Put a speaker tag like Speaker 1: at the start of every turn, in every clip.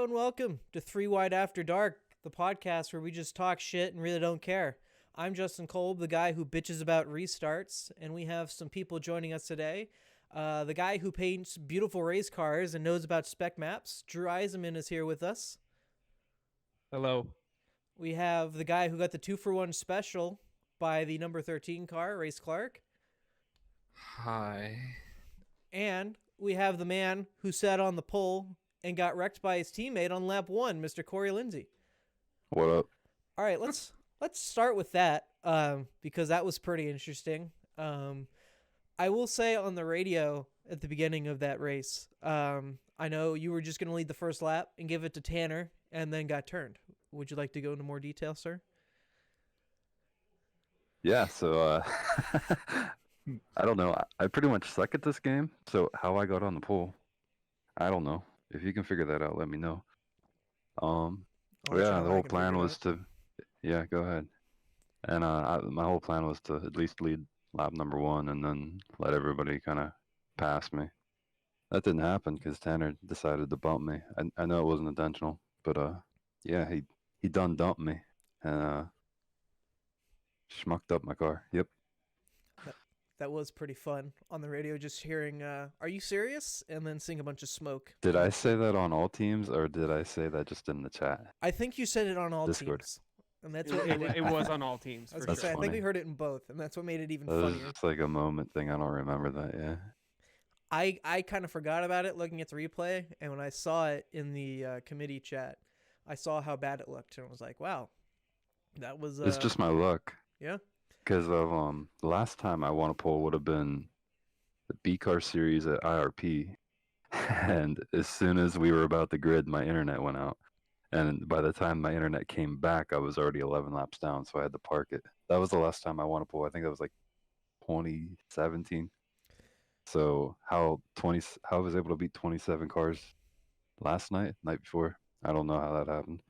Speaker 1: Hello and welcome to 3 Wide After Dark, the podcast where we just talk shit and really don't care. I'm Justin Kolb, the guy who bitches about restarts, and we have some people joining us today. The guy who paints beautiful race cars and knows about spec maps, Drew Eisenman, is here with us.
Speaker 2: Hello.
Speaker 1: We have the guy who got the 2-for-1 special by the number 13 car, Race Clark.
Speaker 2: Hi.
Speaker 1: And we have the man who sat on the pole and got wrecked by his teammate on lap 1, Mr. Corey Lindsay.
Speaker 3: What up?
Speaker 1: All right, let's start with that because that was pretty interesting. I will say on the radio at the beginning of that race, I know you were just going to lead the first lap and give it to Tanner and then got turned. Would you like to go into more detail, sir?
Speaker 3: Yeah, so I don't know. I pretty much suck at this game, so how I got on the pole, I don't know. If you can figure that out, let me know. The whole plan was to... Yeah, go ahead. And my whole plan was to at least lead lap number 1 and then let everybody kind of pass me. That didn't happen because Tanner decided to bump me. I know it wasn't intentional, but yeah, he done dumped me and schmucked up my car. Yep.
Speaker 1: That was pretty fun on the radio, just hearing, are you serious? And then seeing a bunch of smoke.
Speaker 3: Did I say that on all teams, or did I say that just in the chat?
Speaker 1: I think you said it on all
Speaker 3: Discord.
Speaker 1: teams. And that's what
Speaker 2: It was on all teams.
Speaker 1: I was
Speaker 2: For
Speaker 1: gonna
Speaker 2: sure.
Speaker 1: say, I think
Speaker 3: funny.
Speaker 1: we heard it in both, and that's what made it even
Speaker 3: That was
Speaker 1: funnier.
Speaker 3: just like a moment thing. I don't remember that, yeah.
Speaker 1: I kind of forgot about it looking at the replay, and when I saw it in the committee chat, I saw how bad it looked, and I was like, wow, that was...
Speaker 3: It's just my luck.
Speaker 1: Yeah?
Speaker 3: Because of the last time I won a pole would have been the B-Car series at IRP. And as soon as we were about the grid, my internet went out. And by the time my internet came back, I was already 11 laps down, so I had to park it. That was the last time I won a pole. I think that was like 2017. So how I was able to beat 27 cars night before, I don't know how that happened.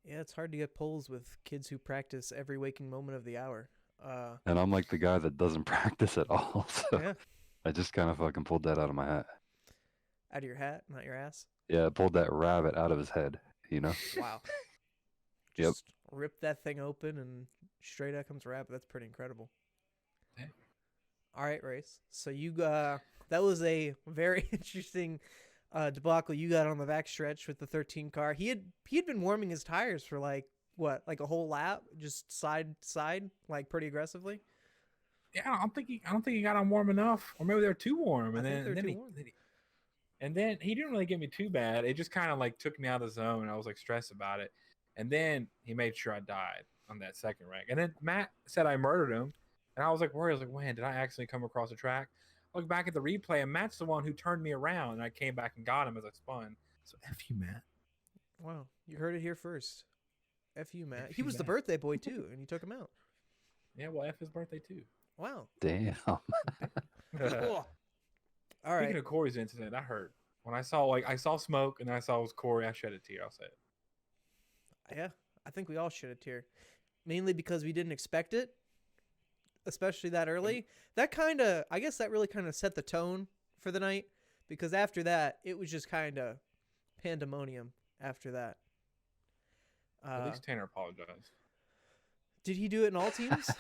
Speaker 1: Yeah, it's hard to get polls with kids who practice every waking moment of the hour.
Speaker 3: And I'm like the guy that doesn't practice at all, so
Speaker 1: Yeah.
Speaker 3: I just kind of fucking pulled that out of my hat.
Speaker 1: Out of your hat, not your ass.
Speaker 3: Yeah, I pulled that rabbit out of his head, you know?
Speaker 1: Wow.
Speaker 3: Yep.
Speaker 1: Just rip that thing open and straight out comes a rabbit. That's pretty incredible.
Speaker 2: Yeah.
Speaker 1: All right, Race. So you that was a very interesting debacle you got on the backstretch with the 13 car. He had been warming his tires for like a whole lap, just side to side, like pretty aggressively.
Speaker 2: Yeah, I don't think he got on warm enough, or maybe they're too warm.
Speaker 1: I
Speaker 2: And
Speaker 1: think they're
Speaker 2: then
Speaker 1: too
Speaker 2: he,
Speaker 1: warm.
Speaker 2: and then he didn't really get me too bad. It just kind of like took me out of the zone, and I was like stressed about it. And then he made sure I died on that second rank. And then Matt said I murdered him, and I was like worried. I was like, man, did I accidentally come across the track? I look back at the replay, and Matt's the one who turned me around, and I came back and got him as I spun. So F you, Matt.
Speaker 1: Wow, you heard it here first. F you, Matt.
Speaker 2: F
Speaker 1: He
Speaker 2: you,
Speaker 1: was the
Speaker 2: Matt.
Speaker 1: birthday boy too, and you took him out.
Speaker 2: Yeah, well, F his birthday too.
Speaker 1: Wow.
Speaker 3: Damn.
Speaker 1: All right.
Speaker 2: Speaking of Corey's incident, that hurt. When I saw smoke and then I saw it was Corey, I shed a tear. I'll say it.
Speaker 1: Yeah, I think we all shed a tear. Mainly because we didn't expect it, especially that early. I guess that really kind of set the tone for the night, because after that, it was just kind of pandemonium after that.
Speaker 2: At least Tanner apologized.
Speaker 1: Did he do it in all teams?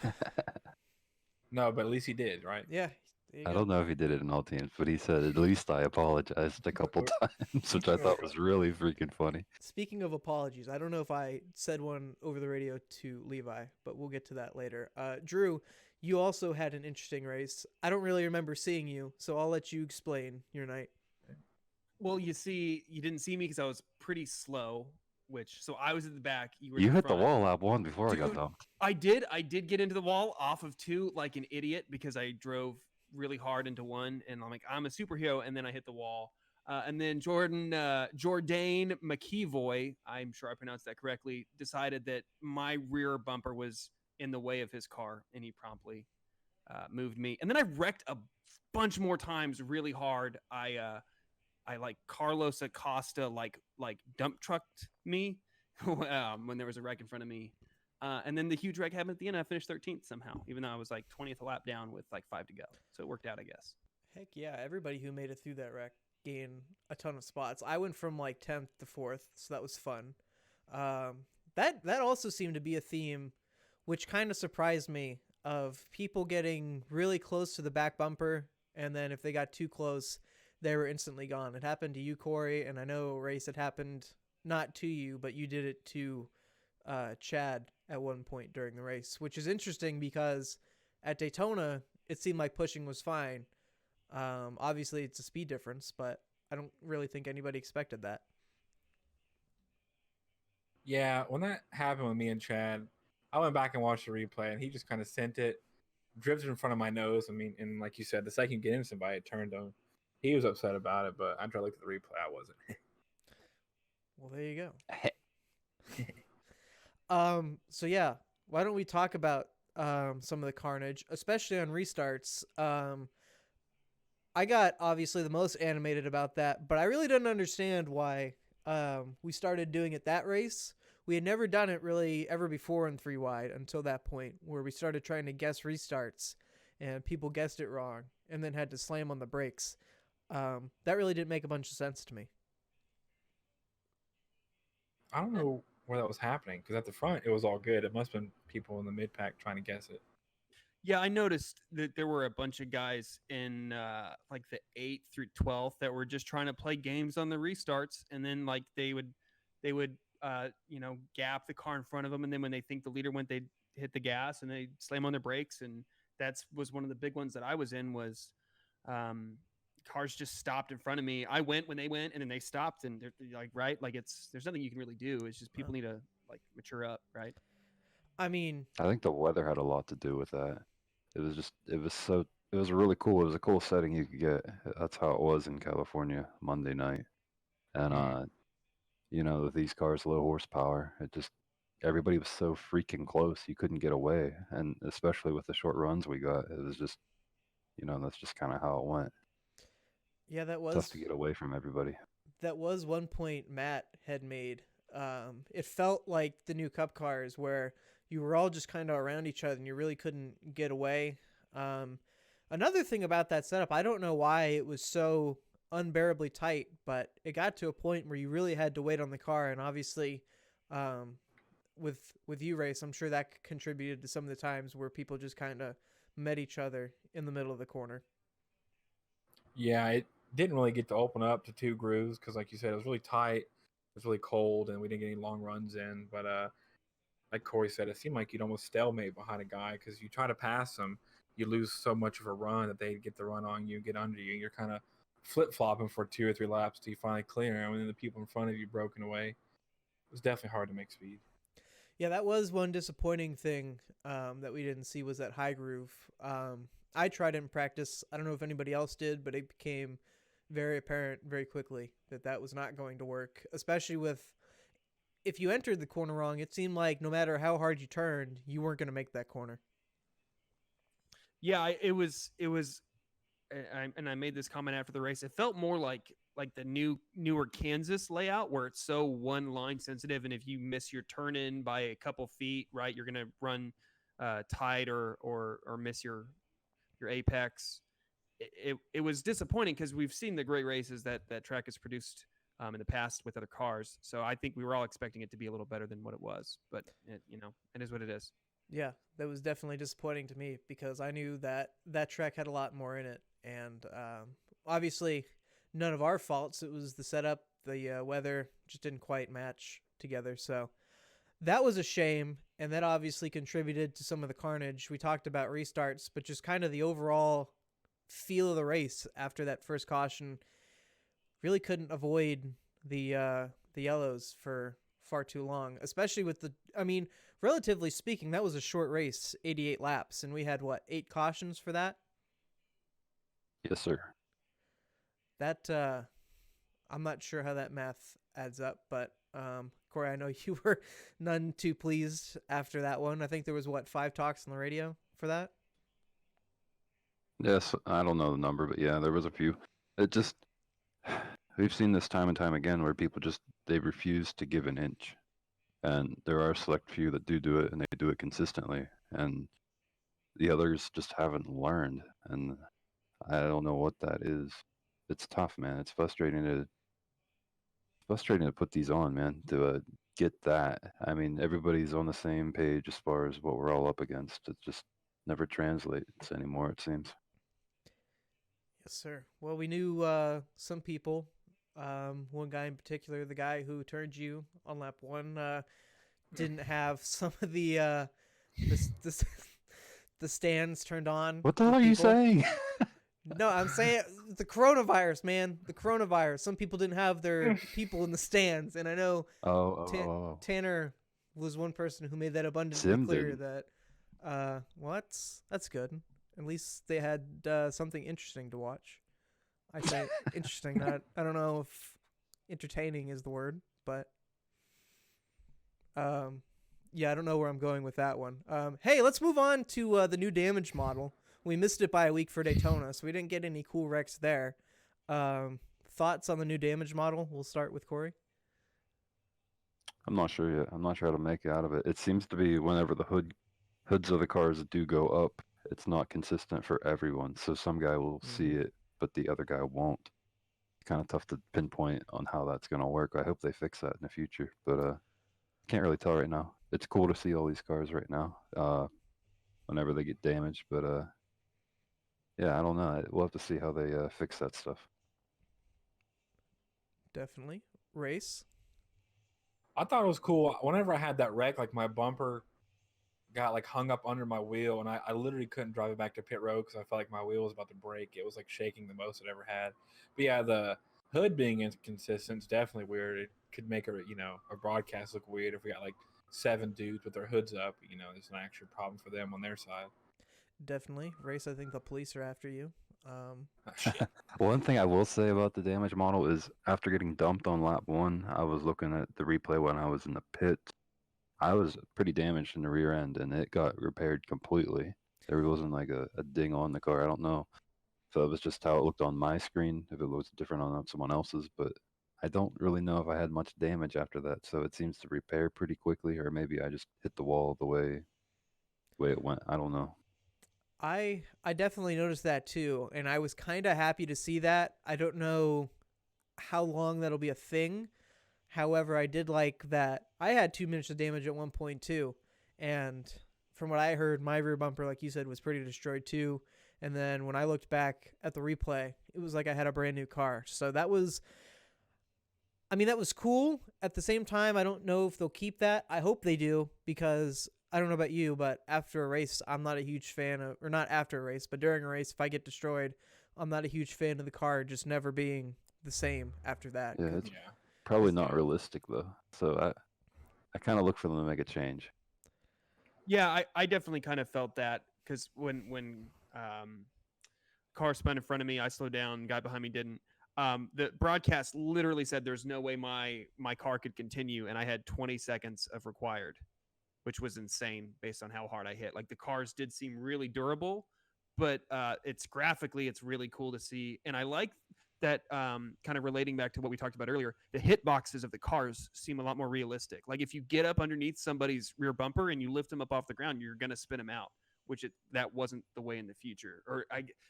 Speaker 2: No, but at least he did, right?
Speaker 1: Yeah. There you
Speaker 3: I
Speaker 1: go.
Speaker 3: don't know if he did it in all teams, but he said, at least I apologized a couple times, which I thought was really freaking funny.
Speaker 1: Speaking of apologies, I don't know if I said one over the radio to Levi, but we'll get to that later. Drew, you also had an interesting race. I don't really remember seeing you, so I'll let you explain your night.
Speaker 4: Well, you see, you didn't see me because I was pretty slow. So I was at the back. You were
Speaker 3: You
Speaker 4: in
Speaker 3: hit the
Speaker 4: front.
Speaker 3: wall lap 1 before I got
Speaker 4: Dude.
Speaker 3: dumped.
Speaker 4: I did get into the wall off of 2 like an idiot because I drove really hard into 1, and I'm like, I'm a superhero, and then I hit the wall. And then Jordan McKeevoy, I'm sure I pronounced that correctly, decided that my rear bumper was in the way of his car, and he promptly moved me. And then I wrecked a bunch more times really hard. I like Carlos Acosta like dump trucked me when there was a wreck in front of me. And then the huge wreck happened at the end. I finished 13th somehow, even though I was like 20th lap down with like 5 to go. So it worked out, I guess.
Speaker 1: Heck yeah, everybody who made it through that wreck gain a ton of spots. I went from like 10th to 4th, so that was fun. That also seemed to be a theme, which kind of surprised me, of people getting really close to the back bumper, and then if they got too close, they were instantly gone. It happened to you, Corey, and I know, Race, it happened not to you, but you did it to Chad at one point during the race, which is interesting because at Daytona, it seemed like pushing was fine. Obviously, it's a speed difference, but I don't really think anybody expected that.
Speaker 2: Yeah, when that happened with me and Chad, I went back and watched the replay, and he just kind of sent it, drifted in front of my nose. I mean, and like you said, the second you get into somebody, it turned on. He was upset about it, but after I looked at the replay, I wasn't.
Speaker 1: Well, there you go. So yeah, why don't we talk about some of the carnage, especially on restarts? I got obviously the most animated about that, but I really didn't understand why we started doing it that race. We had never done it really ever before in 3 wide until that point where we started trying to guess restarts and people guessed it wrong and then had to slam on the brakes. That really didn't make a bunch of sense to me.
Speaker 2: I don't know where that was happening because at the front it was all good. It must have been people in the mid pack trying to guess it.
Speaker 4: Yeah, I noticed that there were a bunch of guys in like the 8th through 12th that were just trying to play games on the restarts, and then like they would gap the car in front of them, and then when they think the leader went, they'd hit the gas and they slam on their brakes, and was one of the big ones that I was in was cars just stopped in front of me. I went when they went, and then they stopped, and they're like, right, like there's nothing you can really do. It's just people need to like mature up, right?
Speaker 1: I mean,
Speaker 3: I think the weather had a lot to do with that. It was really cool. It was a cool setting you could get. That's how it was in California Monday night. And with these cars, low horsepower, everybody was so freaking close. You couldn't get away. And especially with the short runs we got, it was just, that's just kind of how it went.
Speaker 1: yeah,
Speaker 3: Tough to get away from everybody.
Speaker 1: that was one point Matt had made. It felt like the new Cup cars where you were all just kind of around each other and you really couldn't get away. Another thing about that setup, I don't know why it was so unbearably tight, but it got to a point where you really had to wait on the car, and obviously, with you, Race, I'm sure that contributed to some of the times where people just kind of met each other in the middle of the corner.
Speaker 2: Yeah, it didn't really get to open up to two grooves because, like you said, it was really tight. It was really cold, and we didn't get any long runs in. But like Corey said, it seemed like you'd almost stalemate behind a guy because you try to pass them, you lose so much of a run that they get the run on you, get under you, and you're kind of flip flopping for 2 or 3 laps till you finally clear them, and then the people in front of you broken away. It was definitely hard to make speed.
Speaker 1: Yeah, that was one disappointing thing that we didn't see was that high groove. I tried it in practice. I don't know if anybody else did, but it became very apparent very quickly that was not going to work, especially with if you entered the corner wrong, it seemed like no matter how hard you turned, you weren't going to make that corner.
Speaker 4: Yeah, it was, and I made this comment after the race. It felt more like the newer Kansas layout where it's so one line sensitive, and if you miss your turn in by a couple feet, right, you're gonna run tight or miss your apex. It was disappointing because we've seen the great races that track has produced in the past with other cars. So I think we were all expecting it to be a little better than what it was, but it is what it is.
Speaker 1: Yeah, that was definitely disappointing to me because I knew that track had a lot more in it, and obviously none of our faults. It was the setup, the weather just didn't quite match together. So that was a shame, and that obviously contributed to some of the carnage. We talked about restarts, but just kind of the overall feel of the race after that first caution. Really couldn't avoid the yellows for far too long, especially with relatively speaking, that was a short race, 88 laps, and we had 8 cautions for that?
Speaker 3: Yes, sir.
Speaker 1: That I'm not sure how that math adds up, but Corey, I know you were none too pleased after that one. I think there was 5 talks on the radio for that.
Speaker 3: Yes, I don't know the number, but yeah, there was a few. We've seen this time and time again where people they refuse to give an inch. And there are a select few that do it, and they do it consistently. And the others just haven't learned. And I don't know what that is. it's tough, man. It's frustrating to put these on, man. To get that. I mean, everybody's on the same page as far as what we're all up against. It just never translates anymore. It seems.
Speaker 1: Yes, sir. Well, we knew some people. One guy in particular, the guy who turned you on lap one, didn't have some of the the stands turned on.
Speaker 3: What the
Speaker 1: with
Speaker 3: hell are you
Speaker 1: people.
Speaker 3: saying?
Speaker 1: No, I'm saying the coronavirus, man. The coronavirus. Some people didn't have their people in the stands, and I know
Speaker 3: Oh.
Speaker 1: Tanner was one person who made that abundantly
Speaker 3: Sim
Speaker 1: clear
Speaker 3: didn't.
Speaker 1: that. That's good. At least they had something interesting to watch. I say interesting. Not. I don't know if entertaining is the word, but yeah, I don't know where I'm going with that one. Hey, let's move on to the new damage model. We missed it by a week for Daytona, so we didn't get any cool wrecks there. Thoughts on the new damage model? We'll start with Corey.
Speaker 3: I'm not sure yet. I'm not sure how to make out of it. It seems to be whenever the hoods of the cars do go up, it's not consistent for everyone. So some guy will see it, but the other guy won't. Kind of tough to pinpoint on how that's going to work. I hope they fix that in the future, but can't really tell right now. It's cool to see all these cars right now, whenever they get damaged, but yeah, I don't know. We'll have to see how they fix that stuff.
Speaker 1: Definitely. Race.
Speaker 2: I thought it was cool. Whenever I had that wreck, like my bumper got like hung up under my wheel, and I literally couldn't drive it back to pit road because I felt like my wheel was about to break. It was like shaking the most it ever had. But yeah, the hood being inconsistent is definitely weird. It could make a broadcast look weird if we got like 7 dudes with their hoods up. There's an actual problem for them on their side.
Speaker 1: Definitely. Race, I think the police are after you.
Speaker 2: Shit.
Speaker 3: One thing I will say about the damage model is after getting dumped on lap one, I was looking at the replay when I was in the pit. I was pretty damaged in the rear end, and it got repaired completely. There wasn't like a ding on the car. I don't know if it was just how it looked on my screen, if it was different on someone else's, but I don't really know if I had much damage after that. So it seems to repair pretty quickly, or maybe I just hit the wall the way it went. I don't know.
Speaker 1: I definitely noticed that too, and I was kind of happy to see that. I don't know how long that'll be a thing. However, I did like that I had 2 minutes of damage at one point too, and from what I heard, my rear bumper, like you said, was pretty destroyed too. And then when I looked back at the replay, it was like I had a brand new car. So that was cool. At the same time, I don't know if they'll keep that. I hope they do, because I don't know about you, but after a race, I'm not a huge fan of, or not after a race, but during a race, if I get destroyed, I'm not a huge fan of the car just never being the same after that.
Speaker 3: Yeah, it's
Speaker 2: Yeah.
Speaker 3: probably not realistic though. So I kind of look for them to make a change.
Speaker 4: Yeah, I definitely kind of felt that because when car spun in front of me, I slowed down. Guy behind me didn't. The broadcast literally said there's no way my car could continue, and I had 20 seconds of required, which was insane based on how hard I hit. Like the cars did seem really durable, but it's graphically it's really cool to see, and I like that kind of relating back to what we talked about earlier. The hit boxes of the cars seem a lot more realistic. Like if you get up underneath somebody's rear bumper and you lift them up off the ground, you're gonna spin them out. That wasn't the way in the future,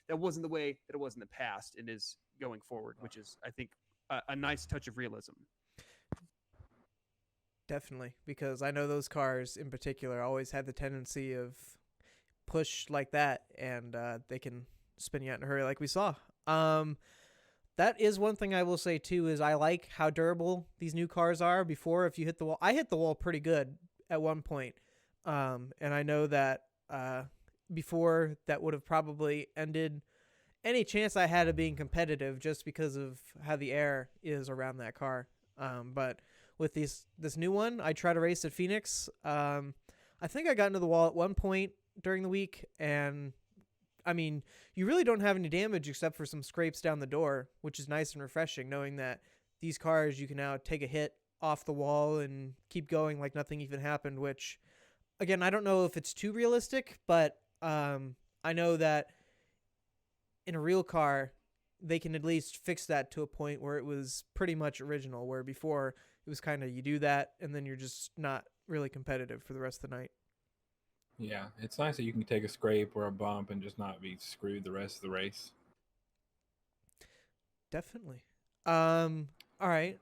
Speaker 4: that wasn't the way that it was in the past, and is going forward, which is I think a nice touch of realism.
Speaker 1: Definitely, because I know those cars in particular always had the tendency of push like that, and they can spin you out in a hurry, like we saw. That is one thing I will say too, is I like how durable these new cars are. Before, if you hit the wall, I hit the wall pretty good at one point, and I know that before that would have probably ended any chance I had of being competitive, just because of how the air is around that car. But with this new one, I tried to race at Phoenix. I think I got into the wall at one point during the week, and I mean, you really don't have any damage except for some scrapes down the door, which is nice and refreshing, knowing that these cars, you can now take a hit off the wall and keep going like nothing even happened, which, again, I don't know if it's too realistic, but I know that in a real car, they can at least fix that to a point where it was pretty much original, where before it was kind of you do that and then you're just not really competitive for the rest of the night.
Speaker 2: Yeah, it's nice that you can take a scrape or a bump and just not be screwed the rest of the race.
Speaker 1: Definitely. All right.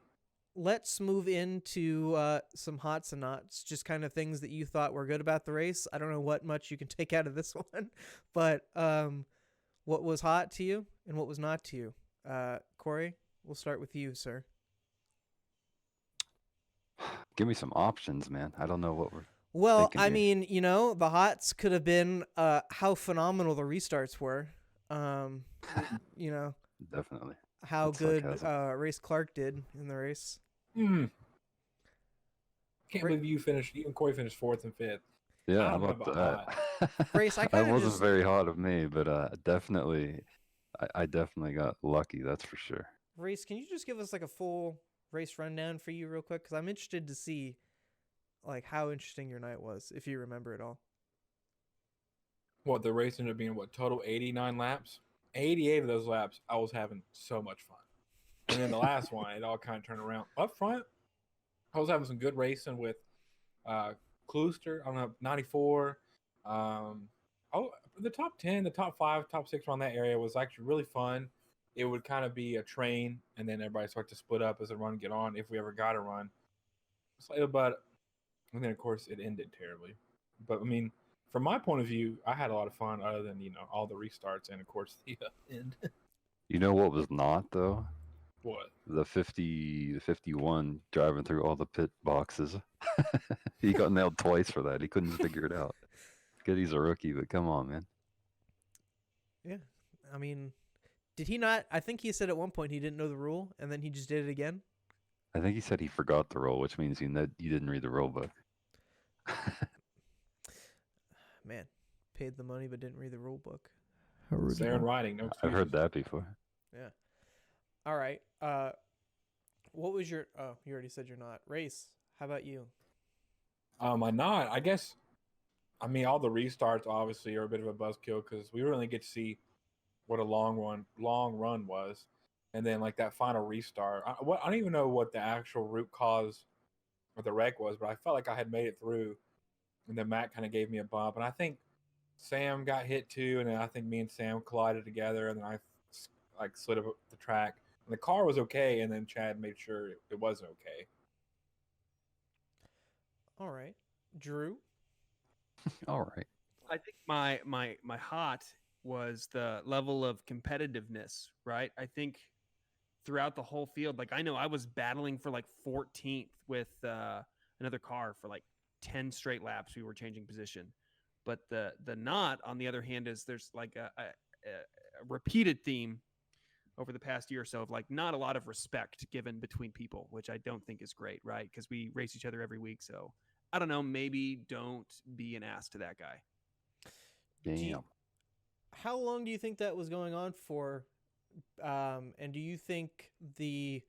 Speaker 1: Let's move into some hots and nots, just kind of things that you thought were good about the race. I don't know what much you can take out of this one, but what was hot to you and what was not to you? Corey, we'll start with you, sir.
Speaker 3: Give me some options, man. I don't know what we're
Speaker 1: Well,
Speaker 3: thinking
Speaker 1: I
Speaker 3: here.
Speaker 1: mean, the hots could have been how phenomenal the restarts were. Um, you know,
Speaker 3: Definitely.
Speaker 1: how
Speaker 3: That's
Speaker 1: good
Speaker 3: sarcasm.
Speaker 1: Race Clark did in the race.
Speaker 2: Hmm. Can't
Speaker 1: Ra-
Speaker 2: believe you and Corey finished fourth and fifth.
Speaker 3: Yeah,
Speaker 2: I
Speaker 3: how
Speaker 2: don't know
Speaker 3: about
Speaker 2: about
Speaker 3: that?
Speaker 2: hot.
Speaker 1: Race, I
Speaker 3: That
Speaker 1: kind of
Speaker 3: wasn't
Speaker 1: just
Speaker 3: very hot of me, but definitely, I definitely got lucky. That's for sure.
Speaker 1: Race. Can you just give us like a full race rundown for you real quick? Because I'm interested to see like how interesting your night was, if you remember it all.
Speaker 2: What, the race ended up being total 89 laps? 88 of those laps, I was having so much fun. And then the last one, it all kind of turned around. Up front, I was having some good racing with Klooster, I don't know, 94. Oh, the top 10, the top 5, top 6 around that area was actually really fun. It would kind of be a train, and then everybody start to split up as the run get on, if we ever got a run. But, and then, of course, it ended terribly. But, I mean, from my point of view, I had a lot of fun other than, all the restarts and, of course, the end.
Speaker 3: You know what was not though?
Speaker 2: What?
Speaker 3: The 51 driving through all the pit boxes. He got nailed twice for that. He couldn't figure it out. Good, he's a rookie, but come on, man.
Speaker 1: Yeah, I mean, did he not? I think he said at one point he didn't know the rule, and then he just did it again.
Speaker 3: I think he said he forgot the rule, which means you didn't read the rule book.
Speaker 1: Man, paid the money but didn't read the rule book.
Speaker 2: It's there in writing, no
Speaker 3: I've
Speaker 2: excuses.
Speaker 3: heard that before.
Speaker 1: Yeah. All right. What was your? Oh, you already said you're not. Race. How about you?
Speaker 2: My not. I guess. I mean, all the restarts obviously are a bit of a buzzkill because we really get to see what a long run was, and then like that final restart. I don't even know what the actual root cause of the wreck was, but I felt like I had made it through, and then Matt kind of gave me a bump, and I think Sam got hit too, and then I think me and Sam collided together, and then I like slid up the track. And the car was okay, and then Chad made sure it wasn't okay.
Speaker 1: All right, Drew.
Speaker 3: All right.
Speaker 4: I think my hot was the level of competitiveness, right? I think throughout the whole field, like I know I was battling for like 14th with another car for like 10 straight laps. We were changing position, but the not on the other hand is there's like a repeated theme over the past year or so of like not a lot of respect given between people, which I don't think is great, right? Because we race each other every week, so I don't know. Maybe don't be an ass to that guy.
Speaker 1: You,
Speaker 3: Damn.
Speaker 1: how long do you think that was going on for? And do you think the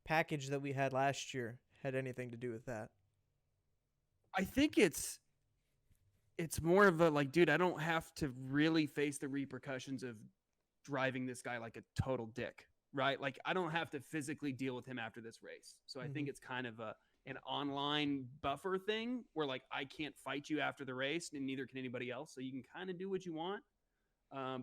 Speaker 1: package that we had last year had anything to do with that?
Speaker 4: I think it's more of a like, dude, I don't have to really face the repercussions of driving this guy like a total dick, right? Like I don't have to physically deal with him after this race. So I think it's kind of an online buffer thing where like I can't fight you after the race and neither can anybody else. So you can kind of do what you want.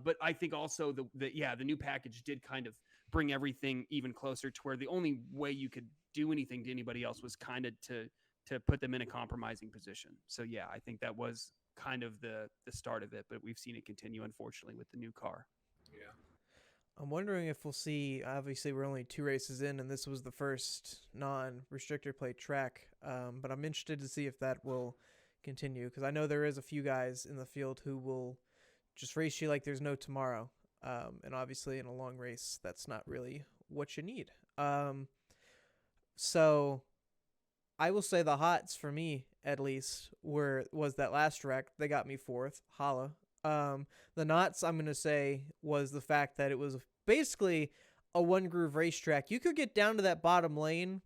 Speaker 4: But I think also the new package did kind of bring everything even closer to where the only way you could do anything to anybody else was kind of to put them in a compromising position. So yeah, I think that was kind of the start of it, but we've seen it continue unfortunately with the new car.
Speaker 2: Yeah.
Speaker 1: I'm wondering if we'll see. Obviously, we're only 2 races in, and this was the first non-restrictor plate track. But I'm interested to see if that will continue because I know there is a few guys in the field who will just race you like there's no tomorrow. And obviously, in a long race, that's not really what you need. So I will say the hots for me, at least, was that last wreck. They got me 4th. Holla. The knots, I'm going to say, was the fact that it was basically a one-groove racetrack. You could get down to that bottom lane.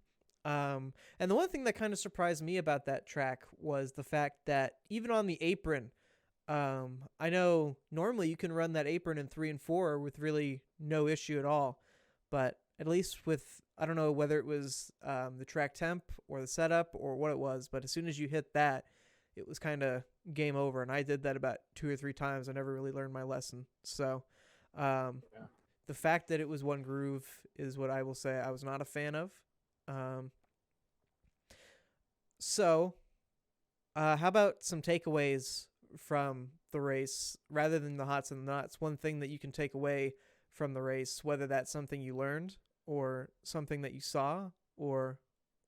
Speaker 1: And the one thing that kind of surprised me about that track was the fact that even on the apron, I know normally you can run that apron in 3 and 4 with really no issue at all. But at least with, I don't know whether it was the track temp or the setup or what it was, but as soon as you hit that, it was kind of game over. And I did that about 2 or 3 times. I never really learned my lesson. So The fact that it was one groove is what I will say I was not a fan of. Um, so, how about some takeaways from the race rather than the hots and the nuts? One thing that you can take away from the race, whether that's something you learned or something that you saw or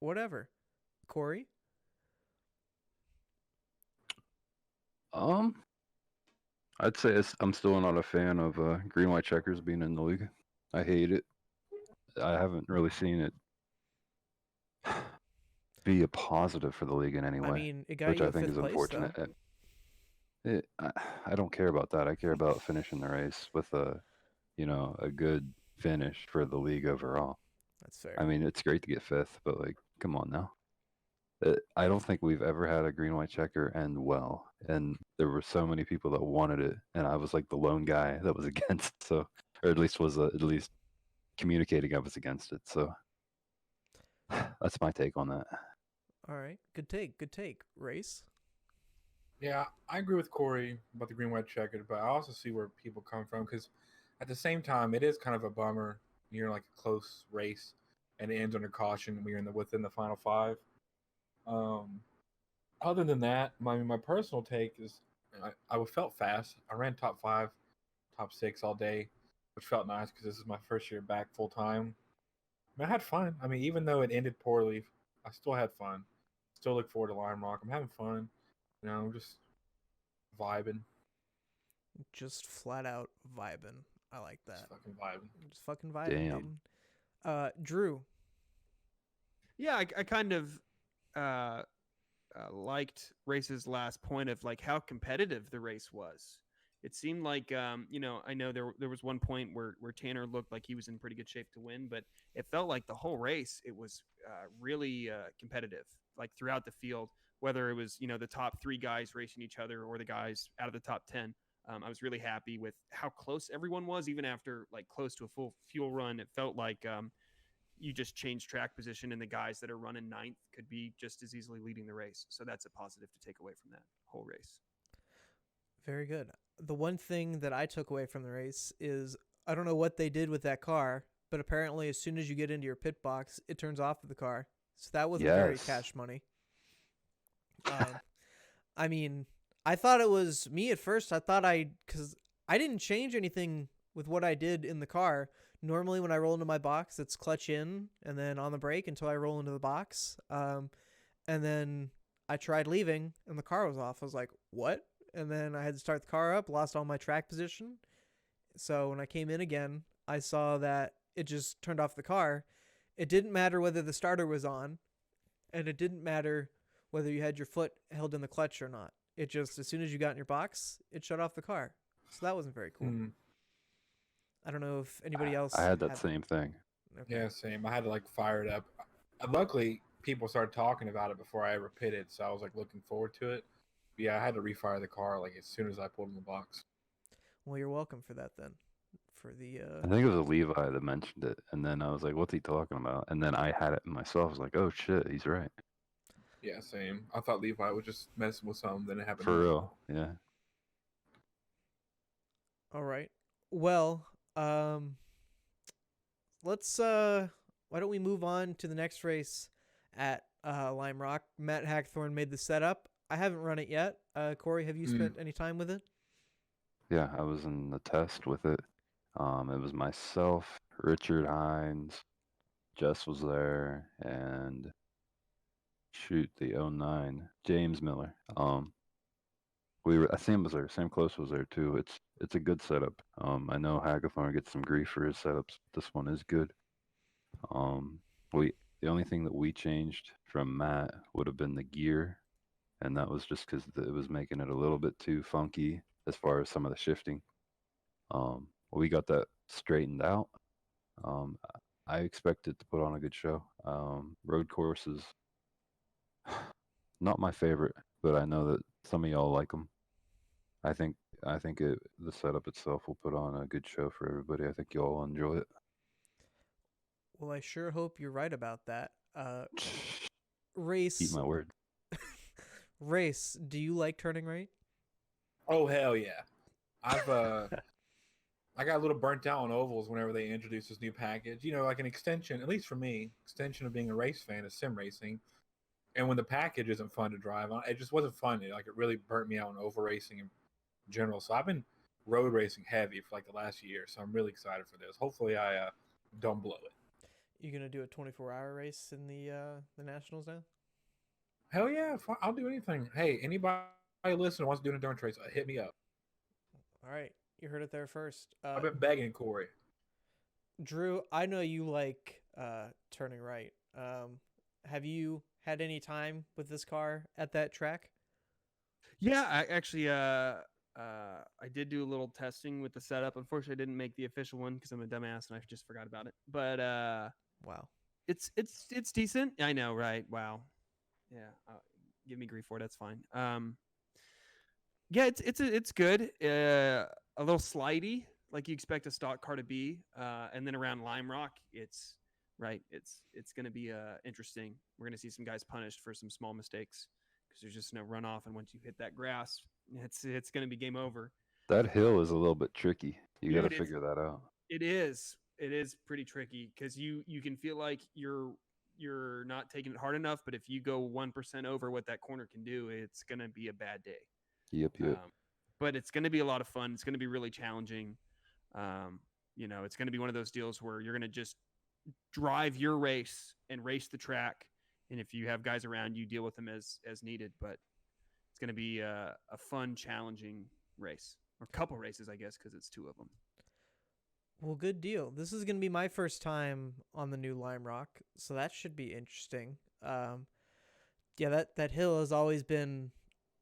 Speaker 1: whatever. Corey?
Speaker 3: Um, I'd say I'm still not a fan of green white checkers being in the league. I hate it. I haven't really seen it be a positive for the league in any
Speaker 1: I
Speaker 3: way,
Speaker 1: mean, it got
Speaker 3: which
Speaker 1: you
Speaker 3: I
Speaker 1: a
Speaker 3: think
Speaker 1: fifth
Speaker 3: is
Speaker 1: place, though.
Speaker 3: unfortunate. I don't care about that. I care about finishing the race with a good finish for the league overall.
Speaker 1: That's fair.
Speaker 3: I mean, it's great to get fifth, but like, come on now. I don't think we've ever had a green white checker end well, and there were so many people that wanted it, and I was like the lone guy that was against. So, or at least was at least communicating I was against it. So that's my take on that.
Speaker 1: All right. Good take. Good take. Race?
Speaker 2: Yeah, I agree with Corey about the green white checkered, but I also see where people come from because at the same time, it is kind of a bummer. You're in like a close race and it ends under caution when you're within the final five. Um, Other than that, my personal take is I felt fast. I ran top five, top six all day, which felt nice because this is my first year back full time. I mean, I had fun. I mean, even though it ended poorly, I still had fun. Still look forward to Lime Rock. I'm having fun. Just vibing.
Speaker 1: Just flat out vibing. I like
Speaker 2: Just
Speaker 1: that.
Speaker 2: fucking vibing.
Speaker 1: Just fucking vibing,
Speaker 3: Damn.
Speaker 1: dude. Drew.
Speaker 4: Yeah, I kind of uh, liked Race's last point of like how competitive the race was. It seemed like I know there was one point where Tanner looked like he was in pretty good shape to win, but it felt like the whole race it was really competitive, like throughout the field. Whether it was the top three guys racing each other or the guys out of the top 10, I was really happy with how close everyone was, even after like close to a full fuel run. It felt like you just change track position and the guys that are running ninth could be just as easily leading the race. So that's a positive to take away from that whole race.
Speaker 1: Very good. The one thing that I took away from the race is I don't know what they did with that car, but apparently as soon as you get into your pit box, it turns off the car. So that was very
Speaker 3: Yes.
Speaker 1: cash money. I mean, I thought it was me at first. Because I didn't change anything with what I did in the car. Normally, when I roll into my box, it's clutch in and then on the brake until I roll into the box. And then I tried leaving and the car was off. I was like, what? And then I had to start the car up, lost all my track position. So when I came in again, I saw that it just turned off the car. It didn't matter whether the starter was on, and it didn't matter whether you had your foot held in the clutch or not. It just, as soon as you got in your box, it shut off the car. So that wasn't very cool. I don't know if anybody else
Speaker 3: I had that same thing.
Speaker 1: Okay.
Speaker 2: Yeah, same. I had to like fire it up. Luckily, people started talking about it before I ever pitted, so I was like looking forward to it. But yeah, I had to refire the car like as soon as I pulled in the box.
Speaker 1: Well, you're welcome for that then. For the
Speaker 3: I think it was Levi that mentioned it, and then I was like, "What's he talking about?" And then I had it myself. I was like, "Oh shit, he's right."
Speaker 2: Yeah, same. I thought Levi was just messing with something, then it happened.
Speaker 3: For real, yeah.
Speaker 1: All right. Well, let's why don't we move on to the next race at Lime Rock? Matt Hackthorne made the setup. I haven't run it yet. Corey, have you spent any time with it?
Speaker 3: Yeah, I was in the test with it. It was myself, Richard Hines, Jess was there, and shoot, the '09 James Miller. Sam was there. Sam Close was there too. It's a good setup. I know Hackathorn gets some grief for his setups. But this one is good. We the only thing that we changed from Matt would have been the gear, and that was just because it was making it a little bit too funky as far as some of the shifting. We got that straightened out. Um, I expected to put on a good show. Road courses, not my favorite, but I know that some of y'all like them. I think the setup itself will put on a good show for everybody. I think y'all will enjoy it.
Speaker 1: Well, I sure hope you're right about that.
Speaker 3: Eat
Speaker 1: Race,
Speaker 3: my word.
Speaker 1: do you like turning right?
Speaker 2: Oh hell yeah! I've I got a little burnt out on ovals whenever they introduced this new package. You know, like an extension, at least for me, extension of being a race fan is sim racing. And when the package isn't fun to drive on, it just wasn't fun. It really burnt me out on oval racing in general. So I've been road racing heavy for like the last year. So I'm really excited for this. Hopefully I don't blow it.
Speaker 1: You gonna do a 24-hour race in the nationals now?
Speaker 2: Hell yeah, I'll do anything. Hey, anybody listening who wants to do an endurance race, hit me up.
Speaker 1: All right, you heard it there first.
Speaker 2: I've been begging Corey.
Speaker 1: Drew, I know you like turning right. Have you had any time with this car at that track?
Speaker 4: Yeah, I actually I did do a little testing with the setup. Unfortunately, I didn't make the official one because I'm a dumbass and I just forgot about it. But
Speaker 1: Wow.
Speaker 4: it's decent. I know, right? Wow. Yeah, give me grief for it. That's fine. Yeah, it's good. A little slidey, like you expect a stock car to be. And then around Lime Rock, it's going to be interesting. We're going to see some guys punished for some small mistakes because there's just no runoff, and once you hit that grass, it's going to be game over.
Speaker 3: That hill is a little bit tricky. You got to
Speaker 4: Dude,
Speaker 3: figure that out.
Speaker 4: It is pretty tricky because you can feel like you're not taking it hard enough, but if you go 1% over what that corner can do, it's going to be a bad day.
Speaker 3: Yep.
Speaker 4: But it's going to be a lot of fun. It's going to be really challenging. It's going to be one of those deals where you're going to just drive your race and race the track. And if you have guys around, you deal with them as needed. But it's going to be a fun, challenging race, or couple races, I guess, because it's two of them.
Speaker 1: Well, good deal. This is going to be my first time on the new Lime Rock, so that should be interesting. Yeah, that hill has always been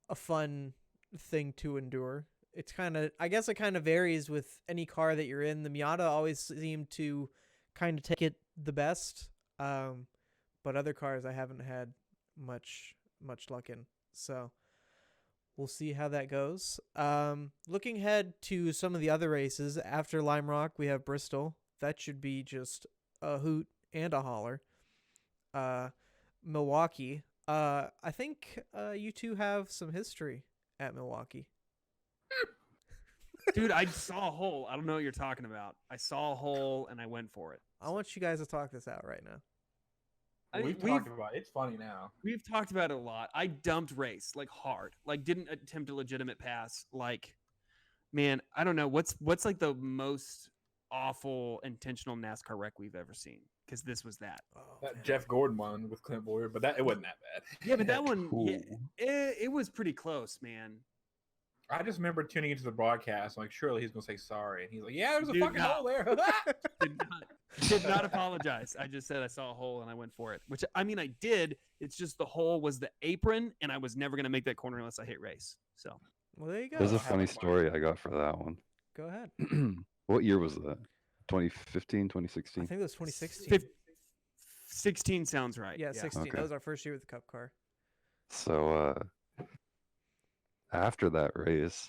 Speaker 1: a fun thing to endure. It's I guess it kind of varies with any car that you're in. The Miata always seemed to kind of take it the best, but other cars I haven't had much luck in. So we'll see how that goes. Looking ahead to some of the other races after Lime Rock, we have Bristol. That should be just a hoot and a holler. Milwaukee. I think you two have some history at Milwaukee.
Speaker 4: Dude, I saw a hole. I don't know what you're talking about. I saw a hole and I went for it.
Speaker 1: I want you guys to talk this out right now.
Speaker 2: We've talked about it. It's funny now.
Speaker 4: We've talked about it a lot. I dumped race like hard. Like didn't attempt a legitimate pass. Like, man, I don't know what's like the most awful intentional NASCAR wreck we've ever seen, because this was that.
Speaker 1: Oh,
Speaker 2: That Jeff Gordon one with Clint Boyer, but it wasn't that bad.
Speaker 4: Yeah, but that one,
Speaker 3: Cool.
Speaker 4: it was pretty close, man.
Speaker 2: I just remember tuning into the broadcast. I'm like, surely he's gonna say sorry, and he's like, "Yeah, there's a
Speaker 4: Dude,
Speaker 2: fucking
Speaker 4: no.
Speaker 2: hole there."
Speaker 4: Did not apologize. I just said I saw a hole and I went for it. Which, I mean, I did. It's just the hole was the apron, and I was never gonna make that corner unless I hit race. So,
Speaker 1: well, there you go.
Speaker 3: There's a
Speaker 2: have
Speaker 3: funny
Speaker 2: a fun.
Speaker 3: story I got for that one.
Speaker 1: Go ahead.
Speaker 3: What year was that? 2015,
Speaker 1: I
Speaker 3: 2016?
Speaker 1: think it was 2016.
Speaker 4: 16 sounds right.
Speaker 1: Yeah, 16.
Speaker 3: Okay.
Speaker 1: That was our first year with the Cup car.
Speaker 3: So after that race,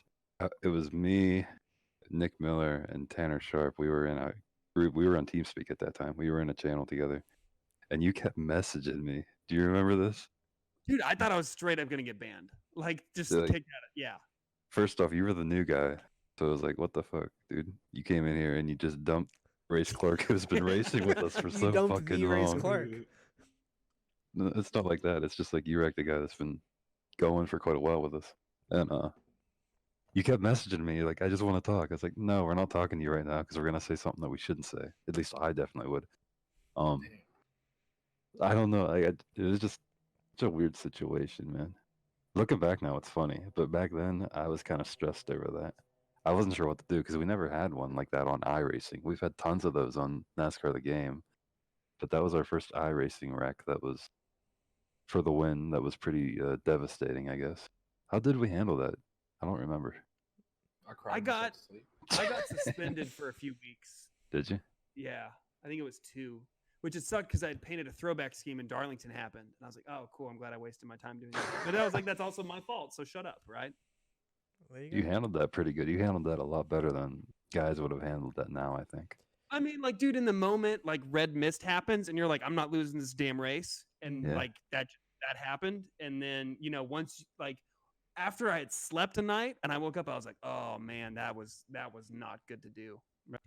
Speaker 3: it was me, Nick Miller, and Tanner Sharp. We were in a group. We were on TeamSpeak at that time. We were in a channel together, and you kept messaging me. Do you remember this?
Speaker 4: Dude, I thought I was straight up gonna get banned. Like, just
Speaker 3: Like-
Speaker 4: kicked at it. Yeah.
Speaker 3: First off, you were the new guy, so I was like, "What the fuck, dude? You came in here and you just dumped Race Clark, who's been racing with us for
Speaker 1: You
Speaker 3: so
Speaker 1: dumped
Speaker 3: fucking
Speaker 1: the Race
Speaker 3: long."
Speaker 1: Clark.
Speaker 3: No, it's not like that. It's just like you wrecked a guy that's been going for quite a while with us, and you kept messaging me like, "I just want to talk." I was like, "No, we're not talking to you right now because we're gonna say something that we shouldn't say." At least I definitely would. I don't know. It was just such a weird situation, man. Looking back now, it's funny, but back then I was kind of stressed over that. I wasn't sure what to do because we never had one like that on iRacing. We've had tons of those on NASCAR the game, but that was our first iRacing wreck. That was for the win. That was pretty devastating, I guess. How did we handle that? I don't remember.
Speaker 2: I
Speaker 4: got- I got suspended for a few weeks.
Speaker 3: Did you?
Speaker 4: Yeah, I think it was 2, which it sucked because I had painted a throwback scheme and Darlington happened. And I was like, oh, cool. I'm glad I wasted my time doing that. But then I was like, that's also my fault. So shut up, right?
Speaker 1: There you go.
Speaker 3: You handled that pretty good. You handled that a lot better than guys would have handled that now, I think.
Speaker 4: I mean, like, dude, in the moment, like, red mist happens and you're like, I'm not losing this damn race. And
Speaker 3: Yeah.
Speaker 4: like that happened. And then, once, like, after I had slept a night and I woke up, I was like, oh man, that was not good to do.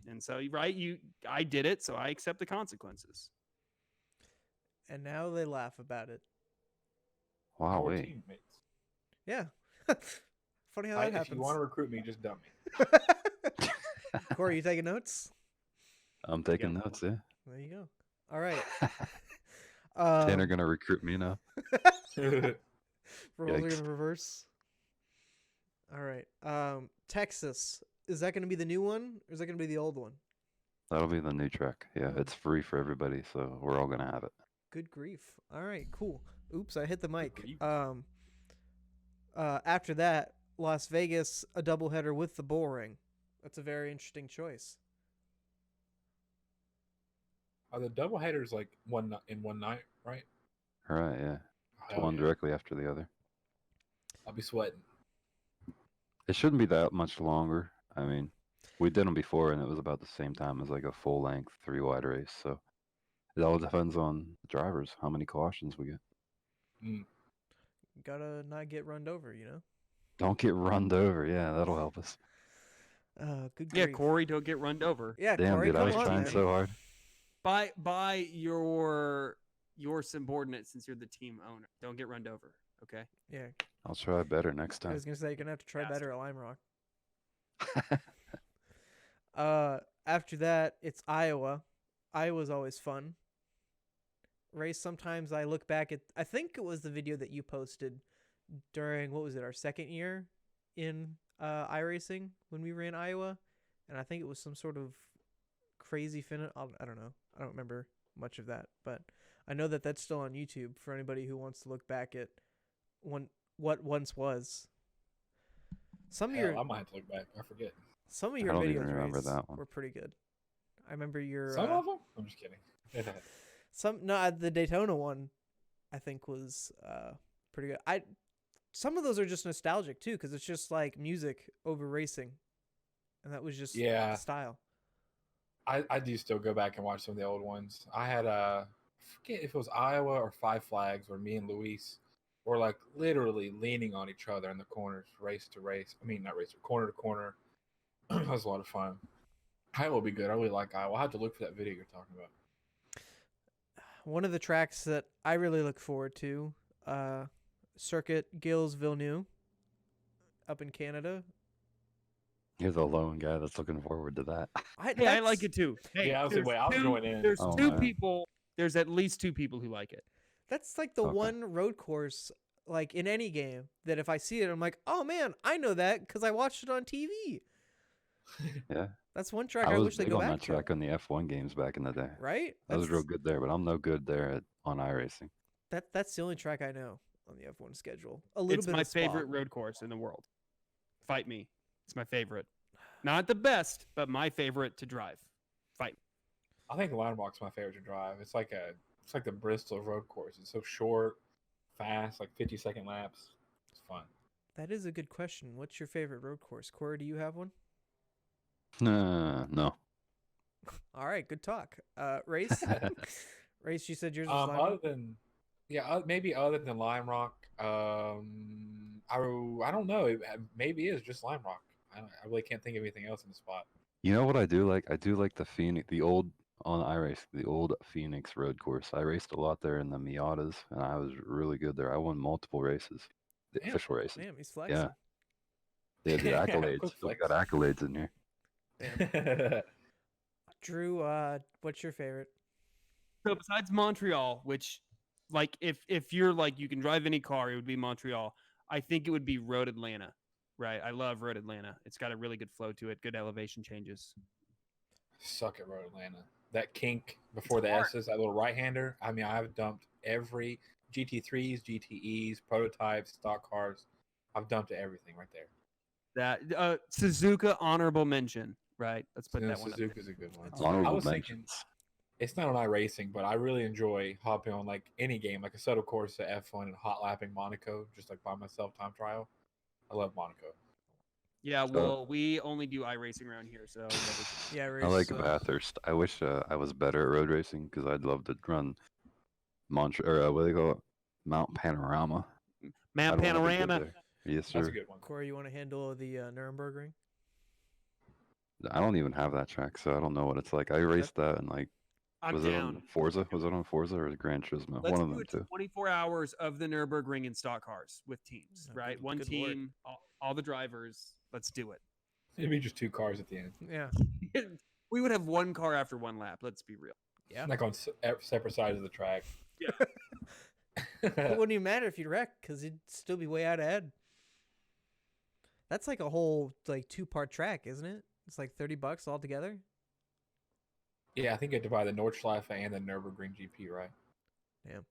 Speaker 4: And so, I did it, so I accept the consequences.
Speaker 1: And now they laugh about it.
Speaker 3: Wow,
Speaker 2: We're
Speaker 3: wait.
Speaker 2: teammates.
Speaker 1: Yeah. Funny how that
Speaker 2: If
Speaker 1: happens.
Speaker 2: you want to recruit me, just dump me.
Speaker 1: Corey, you taking notes?
Speaker 3: I'm taking notes, yeah.
Speaker 1: There you go. All right.
Speaker 3: Tanner gonna recruit me now.
Speaker 1: Roles are
Speaker 3: Yikes.
Speaker 1: gonna reverse. All right. Texas. Is that gonna be the new one, or is that gonna be the old one?
Speaker 3: That'll be the new track. Yeah,
Speaker 1: Oh.
Speaker 3: it's free for everybody, so we're all gonna have it.
Speaker 1: Good grief. All right, cool. Oops, I hit the mic.
Speaker 2: grief.
Speaker 1: After that, Las Vegas, a doubleheader with the bull ring. That's a very interesting choice.
Speaker 2: Are the double headers like in one night, right?
Speaker 3: All right, yeah. It's
Speaker 2: Hell
Speaker 3: one
Speaker 2: yeah.
Speaker 3: directly after the other.
Speaker 2: I'll be sweating.
Speaker 3: It shouldn't be that much longer. I mean, we did them before, and it was about the same time as like a full length 3-wide race. So it all depends on the drivers, how many cautions we get.
Speaker 1: Gotta not get runned over, you know?
Speaker 3: Don't get runned over. Yeah, that'll help us.
Speaker 1: Good
Speaker 4: Yeah,
Speaker 1: grief.
Speaker 4: Corey, don't get run over.
Speaker 1: Yeah,
Speaker 3: Damn,
Speaker 1: Corey,
Speaker 3: dude, I
Speaker 1: come
Speaker 3: was
Speaker 1: on,
Speaker 3: trying
Speaker 1: man.
Speaker 3: so hard.
Speaker 4: By your subordinate, since you're the team owner. Don't get run over. Okay.
Speaker 1: Yeah,
Speaker 3: I'll try better next
Speaker 1: I
Speaker 3: time.
Speaker 1: was gonna say you're gonna have to try
Speaker 4: Yes.
Speaker 1: better at Lime Rock. After that, it's Iowa. Iowa's always fun. Race. Sometimes I look back at. I think it was the video that you posted during what was it? Our second year in iRacing when we ran Iowa, and I think it was some sort of crazy finish. I don't know. I don't remember much of that, but I know that that's still on YouTube for anybody who wants to look back at what once was. Some of
Speaker 2: Hell,
Speaker 1: your
Speaker 2: I might have to look back. I forget.
Speaker 1: some of
Speaker 3: I
Speaker 1: your
Speaker 3: don't even
Speaker 1: videos
Speaker 3: remember
Speaker 1: Race,
Speaker 3: that one.
Speaker 1: were pretty good. I remember your
Speaker 2: Some of them? I'm just kidding.
Speaker 1: the Daytona one I think was pretty good. Some of those are just nostalgic too because it's just like music over racing, and that was just
Speaker 2: Yeah.
Speaker 1: style.
Speaker 2: I do still go back and watch some of the old ones. I had forget if it was Iowa or Five Flags where me and Luis were like literally leaning on each other in the corners, race to race. I mean, not race, but corner to corner. That was a lot of fun. Iowa will be good. I really like Iowa. I'll have to look for that video you're talking about.
Speaker 1: One of the tracks that I really look forward to, Circuit Gilles Villeneuve, up in Canada.
Speaker 3: You're the lone guy that's looking forward to that.
Speaker 4: Hey, I like it too. Hey,
Speaker 2: Yeah, I was
Speaker 4: there's
Speaker 2: wait, I'll
Speaker 4: two-
Speaker 2: join in.
Speaker 4: There's
Speaker 3: Oh,
Speaker 4: two
Speaker 3: man.
Speaker 4: people. There's at least two people who like it.
Speaker 1: That's like the
Speaker 3: Okay.
Speaker 1: one road course, like in any game, that if I see it, I'm like, oh man, I know that because I watched it on TV.
Speaker 3: Yeah.
Speaker 1: That's one track
Speaker 3: I
Speaker 1: I
Speaker 3: was
Speaker 1: wish they
Speaker 3: big
Speaker 1: go
Speaker 3: on
Speaker 1: back
Speaker 3: that
Speaker 1: to.
Speaker 3: track on the F1 games back in the day.
Speaker 1: Right?
Speaker 3: I was real good there, but I'm no good there on iRacing.
Speaker 1: That's the only track I know on the F1 schedule. A little
Speaker 4: It's
Speaker 1: bit
Speaker 4: my
Speaker 1: of Spa.
Speaker 4: favorite road course in the world. Fight me. It's my favorite. Not the best, but my favorite to drive. Fight me.
Speaker 2: I think Line Rock's my favorite to drive. It's like the Bristol road course. It's so short, fast, like 50-second laps. It's fun.
Speaker 1: That is a good question. What's your favorite road course? Corey, do you have one?
Speaker 3: No.
Speaker 1: All right, good talk. Race? Race, you said yours was Lime
Speaker 2: Other
Speaker 1: Rock?
Speaker 2: than maybe other than Lime Rock, I don't know. Maybe it is just Lime Rock. I really can't think of anything else in the spot.
Speaker 3: You know what I do like? I do like the old on iRacing, the old Phoenix road course. I raced a lot there in the Miatas, and I was really good there. I won multiple races, the
Speaker 2: Damn.
Speaker 3: official races.
Speaker 1: Damn, he's flexing.
Speaker 3: Yeah. They had the
Speaker 2: Yeah,
Speaker 3: accolades.
Speaker 2: quick
Speaker 3: We
Speaker 2: flex.
Speaker 3: got accolades in here.
Speaker 1: Drew, what's your favorite?
Speaker 4: So besides Montreal, which, like, if you're like you can drive any car, it would be Montreal. I think it would be Road Atlanta. Right, I love Road Atlanta. It's got a really good flow to it, good elevation changes.
Speaker 2: Suck at Road Atlanta. That kink before the
Speaker 4: hard.
Speaker 2: S's, that little right-hander. I mean, I've dumped every GT3s, GTEs, prototypes, stock cars. I've dumped everything right there.
Speaker 4: That Suzuka honorable mention. Right, let's put
Speaker 2: You know,
Speaker 4: that one up.
Speaker 2: Suzuka's a good one.
Speaker 1: That's
Speaker 2: I
Speaker 3: Honorable
Speaker 2: was thinking,
Speaker 3: mentions.
Speaker 2: it's not on iRacing, but I really enjoy hopping on like any game, like a Assetto Corsa, F1, and hot lapping Monaco, just like by myself, time trial. I love Monaco.
Speaker 4: Yeah,
Speaker 3: So-
Speaker 4: well, we only do iRacing around here, so
Speaker 1: Yeah, Race.
Speaker 3: I like Bathurst. I wish I was better at road racing because I'd love to run what do they call it? Mount Panorama.
Speaker 4: Mount
Speaker 3: I'd wanna be good
Speaker 4: Panorama.
Speaker 3: there. Yes,
Speaker 2: That's
Speaker 3: sir.
Speaker 2: a good one.
Speaker 1: Corey, you want to handle the Nuremberg ring?
Speaker 3: I don't even have that track, so I don't know what it's like. I raced that and like,
Speaker 4: I'm
Speaker 3: was it
Speaker 4: down.
Speaker 3: on Forza? Was it on Forza or Gran Turismo?
Speaker 4: Let's
Speaker 3: One of
Speaker 4: do
Speaker 3: them
Speaker 4: it
Speaker 3: two.
Speaker 4: 24 hours of the Nürburgring in stock cars with teams,
Speaker 1: Oh,
Speaker 4: right?
Speaker 1: good-
Speaker 4: One
Speaker 1: good lord.
Speaker 4: team, all the drivers. Let's do it.
Speaker 2: It'd be just 2 cars at the end,
Speaker 1: Yeah.
Speaker 4: We would have one car after one lap. Let's be real.
Speaker 1: Yeah.
Speaker 2: like on separate sides of the track.
Speaker 1: It wouldn't even matter if you wreck because you'd still be way out ahead. That's like a whole like 2-part track, isn't it? It's like $30 altogether.
Speaker 2: Yeah, I think you have to buy the Nordschleife and the Nürburgring GP, right?
Speaker 1: Damn.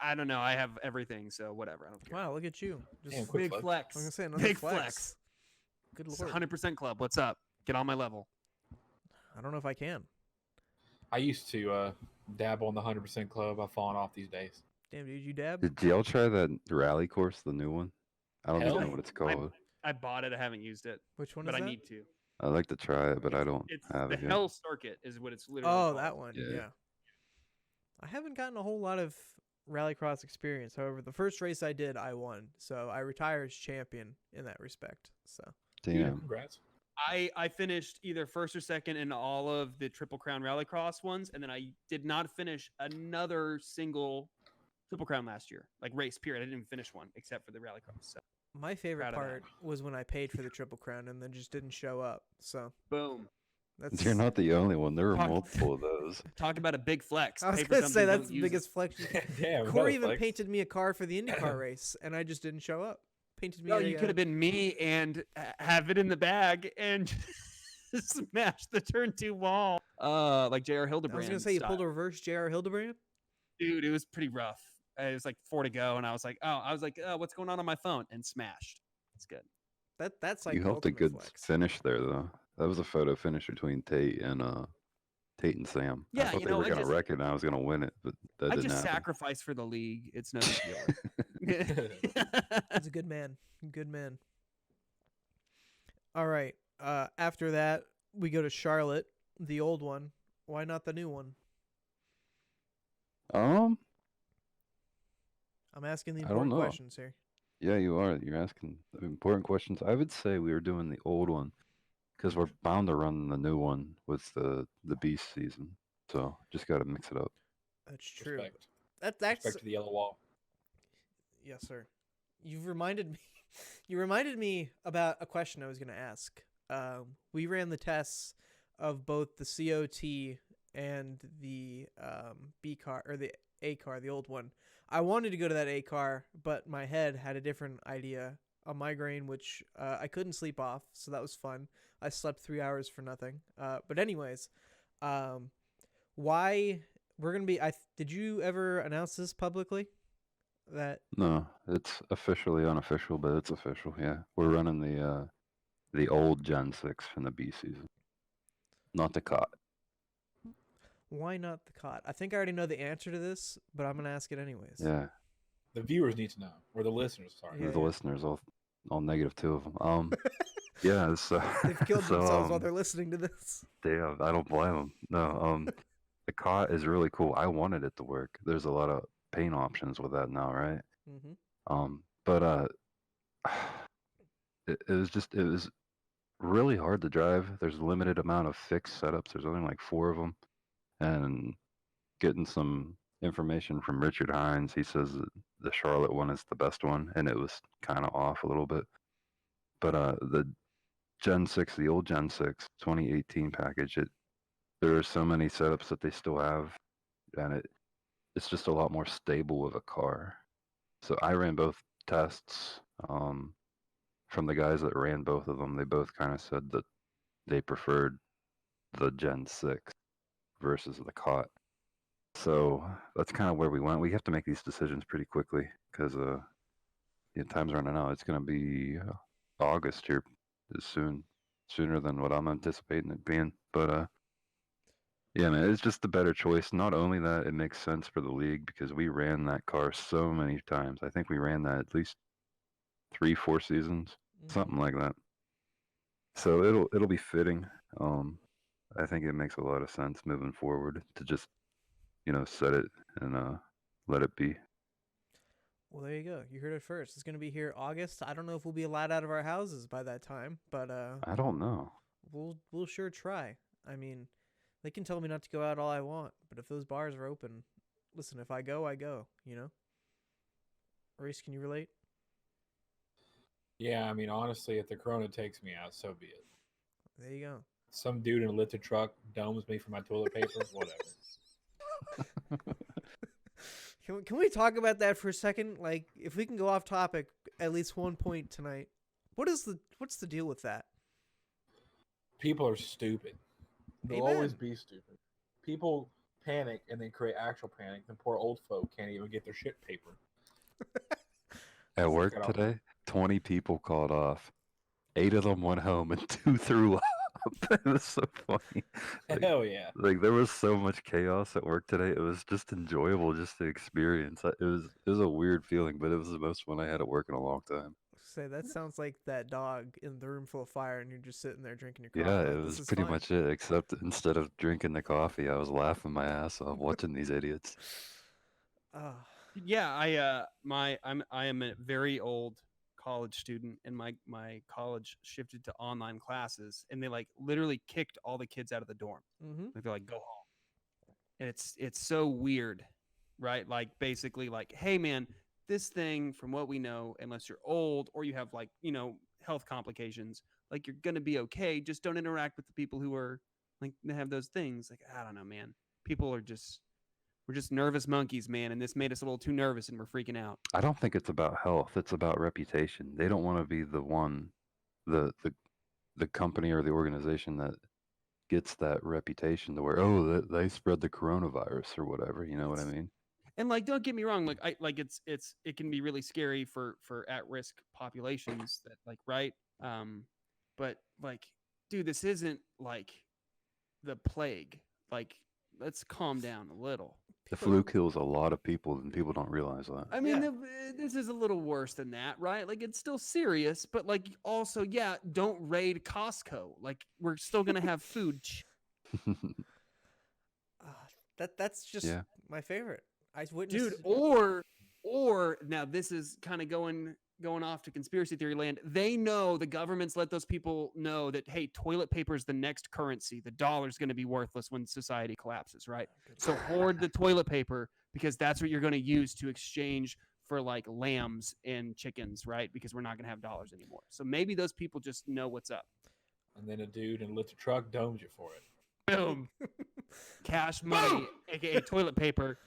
Speaker 4: I don't know. I have everything, so whatever. I don't care.
Speaker 1: Wow, look at you. Just
Speaker 2: Damn, quick
Speaker 4: Big
Speaker 2: flex.
Speaker 4: flex.
Speaker 1: I'm gonna say another
Speaker 4: Big
Speaker 1: flex. Good
Speaker 4: It's
Speaker 1: lord.
Speaker 4: 100% club. What's up? Get on my level.
Speaker 1: I don't know if I can.
Speaker 2: I used to dabble in the 100% club. I've fallen off these days.
Speaker 1: Damn, dude, you dab?
Speaker 3: Did y'all try that rally course, the new one? I don't
Speaker 2: Hell
Speaker 3: even
Speaker 2: no.
Speaker 3: know what it's called.
Speaker 4: I bought it. I haven't used it,
Speaker 1: Which one
Speaker 4: but
Speaker 1: is
Speaker 4: I
Speaker 1: that?
Speaker 4: need to.
Speaker 3: I'd like to try it, but I don't
Speaker 4: It's
Speaker 3: have
Speaker 4: the
Speaker 3: it yet.
Speaker 4: Hell Circuit is what it's literally
Speaker 1: Oh,
Speaker 4: called.
Speaker 1: that one.
Speaker 3: Yeah.
Speaker 1: Yeah. I haven't gotten a whole lot of rallycross experience. However, the first race I did, I won. So I retire as champion in that respect. So
Speaker 2: Yeah,
Speaker 3: Damn.
Speaker 2: congrats.
Speaker 4: I finished either first or second in all of the Triple Crown Rallycross ones, and then I did not finish another single Triple Crown last year, like race period. I didn't even finish one except for the Rallycross. So
Speaker 1: my favorite
Speaker 4: Proud of that.
Speaker 1: part was when I paid for the Triple Crown and then just didn't show up. So
Speaker 4: boom.
Speaker 1: that's
Speaker 3: You're not the only one. There were
Speaker 4: Talk-
Speaker 3: multiple of those.
Speaker 4: Talk about a big flex.
Speaker 1: I was
Speaker 4: Pay for
Speaker 1: gonna
Speaker 4: something,
Speaker 1: say
Speaker 4: don't
Speaker 1: that's the
Speaker 4: use it.
Speaker 1: biggest flex.
Speaker 2: Damn,
Speaker 1: Corey
Speaker 2: that
Speaker 1: even
Speaker 2: was
Speaker 1: painted me a car for the IndyCar race, and I just didn't show up. Painted me.
Speaker 4: No,
Speaker 1: a,
Speaker 4: you could have been me and have it in the bag and smash the turn 2 wall. Like J.R. Hildebrand.
Speaker 1: I was gonna say you
Speaker 4: style.
Speaker 1: pulled a reverse J.R. Hildebrand.
Speaker 4: Dude, it was pretty rough. It was like 4 to go, and I was like, what's going on my phone? And smashed. It's good.
Speaker 1: That's like
Speaker 3: You
Speaker 1: the
Speaker 3: helped a
Speaker 1: ultimate
Speaker 3: good
Speaker 1: flex.
Speaker 3: finish there, though. That was a photo finish between Tate and Sam. I
Speaker 4: Yeah,
Speaker 3: thought
Speaker 4: you
Speaker 3: they
Speaker 4: know,
Speaker 3: were
Speaker 4: I
Speaker 3: gonna
Speaker 4: just-
Speaker 3: wreck it and I was gonna win it, but that
Speaker 4: I
Speaker 3: didn't
Speaker 4: just
Speaker 3: happen.
Speaker 4: sacrifice for the league. It's no big deal.
Speaker 1: He's a good man. Good man. All right. After that, we go to Charlotte, the old one. Why not the new one?
Speaker 3: Um,
Speaker 1: I'm asking the
Speaker 3: I don't
Speaker 1: important
Speaker 3: know.
Speaker 1: questions here.
Speaker 3: yeah, you are. You're asking important questions. I would say we were doing the old one because we're bound to run the new one with the Beast season. So just got to mix it up.
Speaker 1: That's true.
Speaker 2: Respect.
Speaker 1: That's
Speaker 2: Respect to the yellow wall.
Speaker 1: yes, sir. You've reminded me. You reminded me about a question I was going to ask. We ran the tests of both the COT and the B car or the A car, the old one. I wanted to go to that A car, but my head had a different idea, a migraine, which I couldn't sleep off, so that was fun. I slept 3 hours for nothing. But anyways, why we're gonna be? Did you ever announce this publicly? That
Speaker 3: No, it's officially unofficial, but it's official. Yeah, we're running the old Gen 6 from the B season, not the COT.
Speaker 1: why not the cot? I think I already know the answer to this, but I'm gonna ask it anyways.
Speaker 3: Yeah,
Speaker 2: The viewers need to know, or the listeners. Sorry.
Speaker 1: Yeah.
Speaker 3: the listeners, all negative 2 of them. Yeah, so
Speaker 1: They've killed
Speaker 3: so,
Speaker 1: themselves while they're listening to this.
Speaker 3: Damn, I don't blame them. No, the COT is really cool. I wanted it to work. There's a lot of paint options with that now, right?
Speaker 1: Mm-hmm.
Speaker 3: But it was really hard to drive. There's a limited amount of fixed setups. There's only like 4 of them, and getting some information from Richard Hines, he says that the Charlotte one is the best one, and it was kind of off a little bit. But the Gen 6, the old Gen 6 2018 package, there are so many setups that they still have, and it's just a lot more stable of a car. So I ran both tests. From the guys that ran both of them, they both kind of said that they preferred the Gen 6 versus the COT. So that's kind of where we went. We have to make these decisions pretty quickly because time's running out. It's going to be August here sooner than what I'm anticipating it being. But yeah, man, it's just the better choice. Not only that, it makes sense for the league because we ran that car so many times. I think we ran that at least 3-4 seasons, something like that. So it'll be fitting. I think it makes a lot of sense moving forward to just set it and let it be.
Speaker 1: Well, there you go. You heard it first. It's gonna be here August. I don't know if we'll be allowed out of our houses by that time, but
Speaker 3: I don't know.
Speaker 1: we'll sure try. I mean, they can tell me not to go out all I want, but if those bars are open, listen, if I go, I go, you know? Reese, can you relate?
Speaker 2: Yeah, I mean, honestly, if the corona takes me out, so be it.
Speaker 1: There you go.
Speaker 2: Some dude in a lifted truck domes me for my toilet paper, whatever.
Speaker 1: Can we talk about that for a second? Like, if we can go off topic at least one point tonight, what's the deal with that?
Speaker 2: People are stupid. They'll
Speaker 1: Amen.
Speaker 2: always be stupid. People panic and then create actual panic. And poor old folk can't even get their shit paper.
Speaker 3: At work today, 20 people called off. 8 of them went home and 2 threw up. It was so funny.
Speaker 2: Hell yeah.
Speaker 3: Like there was so much chaos at work today. It was just enjoyable just to experience. It was a weird feeling, but it was the most fun I had at work in a long time.
Speaker 1: Say that sounds like that dog in the room full of fire, and you're just sitting there drinking your coffee.
Speaker 3: Yeah,
Speaker 1: like,
Speaker 3: it
Speaker 1: this
Speaker 3: was
Speaker 1: is
Speaker 3: pretty
Speaker 1: fun.
Speaker 3: much it. Except instead of drinking the coffee, I was laughing my ass off watching these idiots.
Speaker 4: Yeah, I am a very old college student, and my college shifted to online classes, and they like literally kicked all the kids out of the dorm.
Speaker 1: Mm-hmm.
Speaker 4: Like, they're like, go home, and it's so weird, right? Like basically like, hey man, this thing, from what we know, unless you're old or you have like, you know, health complications, like you're gonna be okay. Just don't interact with the people who are like, they have those things. Like, I don't know, man. People are just, we're just nervous monkeys, man, and this made us a little too nervous, and we're freaking out.
Speaker 3: I don't think it's about health. It's about reputation. They don't want to be the one, the company or the organization that gets that reputation to where, oh, they spread the coronavirus or whatever. You know what I mean?
Speaker 4: And like, don't get me wrong, like it can be really scary for at-risk populations that like, right? But like, dude, this isn't like the plague. Like, let's calm down a little.
Speaker 3: The flu kills a lot of people, and people don't realize that.
Speaker 4: I mean, this is a little worse than that, right? Like, it's still serious, but like, also, yeah, don't raid Costco. Like, we're still gonna have food.
Speaker 1: That's just my favorite. I witnessed,
Speaker 4: dude. Or now this is kind of going off to conspiracy theory land. They know, the governments let those people know that, hey, toilet paper is the next currency. The dollar's going to be worthless when society collapses, right? So hoard the toilet paper, because that's what you're going to use to exchange for like lambs and chickens, right? Because we're not going to have dollars anymore. So maybe those people just know what's up.
Speaker 2: And then a dude in a lifted truck domes you for it.
Speaker 4: Boom. Cash money, aka toilet paper.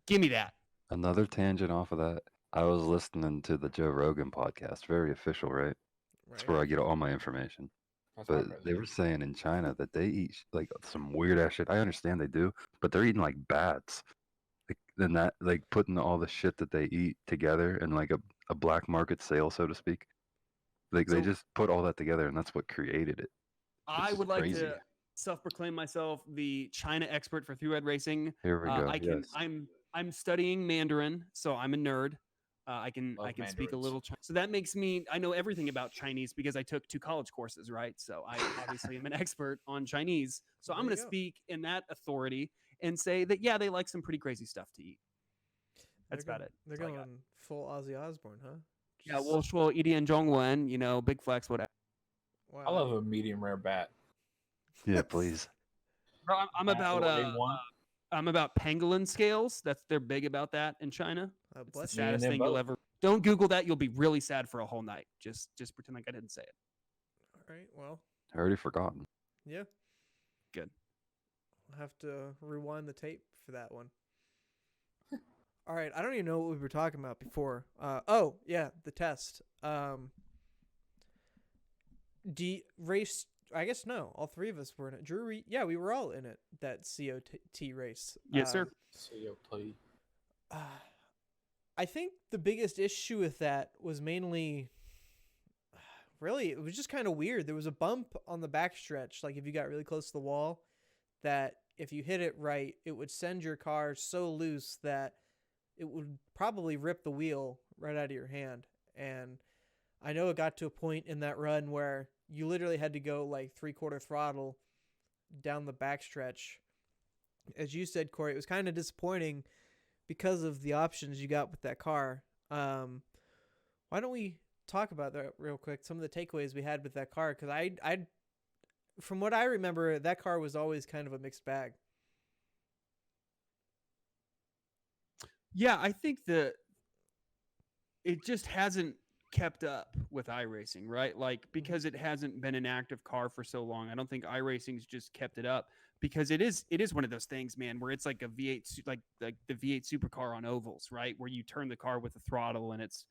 Speaker 4: Give me that.
Speaker 3: Another tangent off of that. I was listening to the Joe Rogan podcast, very official, right? That's where I get all my information. But they were saying in China that they eat like some weird ass shit. I understand they do, but they're eating like bats. Like, then that, like putting all the shit that they eat together in like a black market sale, so to speak. Like they just put all that together, and that's what created it.
Speaker 4: I would like to self-proclaim myself the China expert for 3WideRacing.
Speaker 3: Here we go.
Speaker 4: I'm studying Mandarin, so I'm a nerd. I can speak a little Chinese. So that makes me, I know everything about Chinese because I took 2 college courses, right? So I obviously am an expert on Chinese. So I'm going to speak in that authority and say that, yeah, they like some pretty crazy stuff to eat. That's about it.
Speaker 1: They're going full Ozzy Osbourne, huh?
Speaker 4: Yeah, well, sure, Idian Zhongwen, you know, big flex, whatever.
Speaker 1: Wow.
Speaker 2: I love a medium rare bat.
Speaker 3: Yeah, please.
Speaker 4: Bro, I'm about pangolin scales. They're big about that in China. It's the saddest thing you'll ever. Don't Google that. You'll be really sad for a whole night. Just pretend like I didn't say it.
Speaker 1: All right. Well.
Speaker 3: I already forgotten.
Speaker 1: Yeah.
Speaker 4: Good.
Speaker 1: I'll have to rewind the tape for that one. All right. I don't even know what we were talking about before. Oh yeah, the test. Race. I guess no. All 3 of us were in it. Drew, we were all in it. That COT race.
Speaker 4: Yes, sir.
Speaker 2: COT.
Speaker 1: I think the biggest issue with that was mainly, really, it was just kind of weird. There was a bump on the backstretch, like if you got really close to the wall, that if you hit it right, it would send your car so loose that it would probably rip the wheel right out of your hand. And I know it got to a point in that run where you literally had to go like 3/4 throttle down the backstretch. As you said, Corey, it was kind of disappointing because of the options you got with that car. Why don't we talk about that real quick? Some of the takeaways we had with that car, because I from what I remember, that car was always kind of a mixed bag.
Speaker 4: Yeah, I think that it just hasn't kept up with iRacing, right? Like because it hasn't been an active car for so long. I don't think iRacing's just kept it up because it is one of those things, man, where it's like a V8 like the V8 supercar on ovals, right? Where you turn the car with the throttle and it's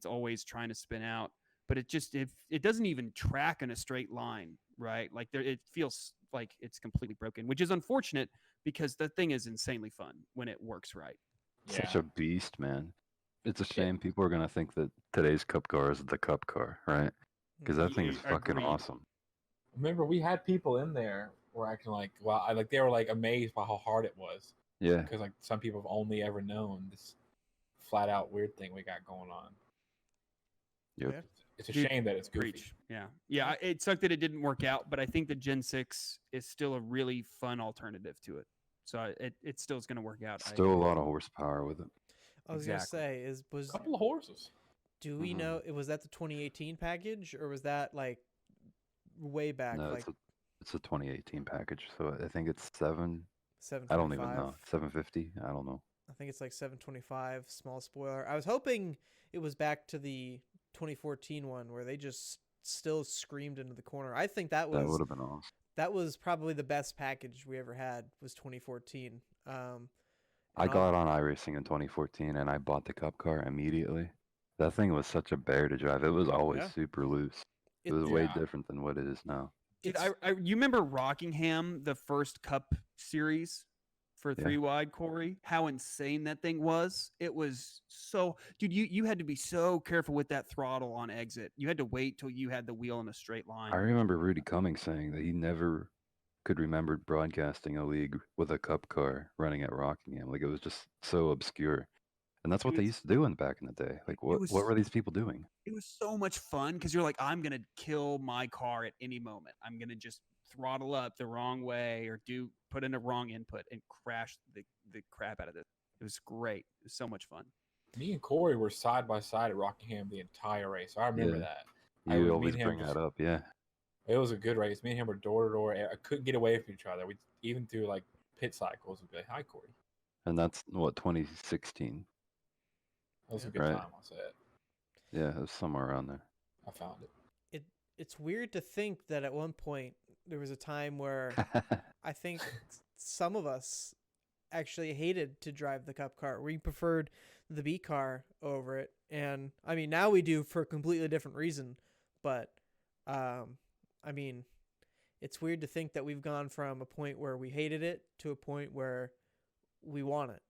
Speaker 4: always trying to spin out, but it doesn't even track in a straight line, right? Like it feels like it's completely broken, which is unfortunate because the thing is insanely fun when it works right.
Speaker 3: Such
Speaker 2: Yeah.
Speaker 3: a beast, man. It's a
Speaker 2: Yeah.
Speaker 3: shame people are gonna think that today's Cup car is the Cup car, right? Because that thing
Speaker 4: Yeah,
Speaker 3: is fucking
Speaker 4: agreed.
Speaker 3: awesome.
Speaker 2: Remember, we had people in there were acting like, wow, like they were like amazed by how hard it was
Speaker 3: Yeah.
Speaker 2: because like some people have only ever known this flat out weird thing we got going on.
Speaker 3: Yep.
Speaker 1: Yeah.
Speaker 2: It's a
Speaker 4: Dude,
Speaker 2: shame that it's goofy.
Speaker 4: Preach. Yeah. It sucked that it didn't work out, but I think the Gen 6 is still a really fun alternative to it. So it still is going to work out. I
Speaker 3: Still a
Speaker 4: agree.
Speaker 3: lot of horsepower with it.
Speaker 1: I was
Speaker 4: Exactly.
Speaker 1: gonna say
Speaker 2: A couple of horses.
Speaker 1: do we
Speaker 3: Mhm.
Speaker 1: know was that the 2018 package or was that like way back,
Speaker 3: No,
Speaker 1: like
Speaker 3: it's a 2018 package, so I think it's I don't even
Speaker 1: 725?
Speaker 3: know. 750? I don't know.
Speaker 1: I think it's like 725. Small spoiler. I was hoping it was back to the 2014 one where they just still screamed into the corner. I think
Speaker 3: That would have been awesome.
Speaker 1: that was probably the best package we ever had was 2014.
Speaker 3: I
Speaker 1: And
Speaker 3: got on iRacing in 2014 and I bought the Cup car immediately. That thing was such a bear to drive. It was always
Speaker 1: Yeah.
Speaker 3: super loose. It
Speaker 1: It-
Speaker 3: was way
Speaker 2: Yeah.
Speaker 3: different than what it is now.
Speaker 4: Dude,
Speaker 1: it's
Speaker 4: you remember Rockingham, the first Cup series for
Speaker 3: Yeah.
Speaker 4: 3 Wide, Corey? How insane that thing was! It was so, dude. You had to be so careful with that throttle on exit. You had to wait till you had the wheel in a straight line.
Speaker 3: I remember Rudy Cummings saying that he never could remember broadcasting a league with a Cup car running at Rockingham. Like it was just so obscure. And that's
Speaker 4: It
Speaker 3: what they
Speaker 4: was-
Speaker 3: used to do in back in the day. Like what
Speaker 4: was-
Speaker 3: were these people doing?
Speaker 4: It was so much fun because you're like, I'm gonna kill my car at any moment. I'm gonna just throttle up the wrong way or put in a wrong input and crash the crap out of it. It was great. It was so much fun.
Speaker 2: Me and Corey were side by side at Rockingham the entire race. I remember
Speaker 3: Yeah.
Speaker 2: that.
Speaker 3: You
Speaker 2: me
Speaker 3: always
Speaker 2: and him
Speaker 3: bring
Speaker 2: just-
Speaker 3: that up, yeah.
Speaker 2: It was a good race. Me and him were door to door. I couldn't get away from each other. We even through like pit cycles. We'd be like, "Hi, Corey."
Speaker 3: And that's what 2016.
Speaker 2: That was a
Speaker 1: Yeah.
Speaker 2: good
Speaker 3: Right.
Speaker 2: time. I'll say it.
Speaker 3: Yeah, it was somewhere around there.
Speaker 2: I found it.
Speaker 1: it's weird to think that at one point there was a time where I think some of us actually hated to drive the Cup car. We preferred the B car over it, and I mean now we do for a completely different reason. But I mean, it's weird to think that we've gone from a point where we hated it to a point where we want it.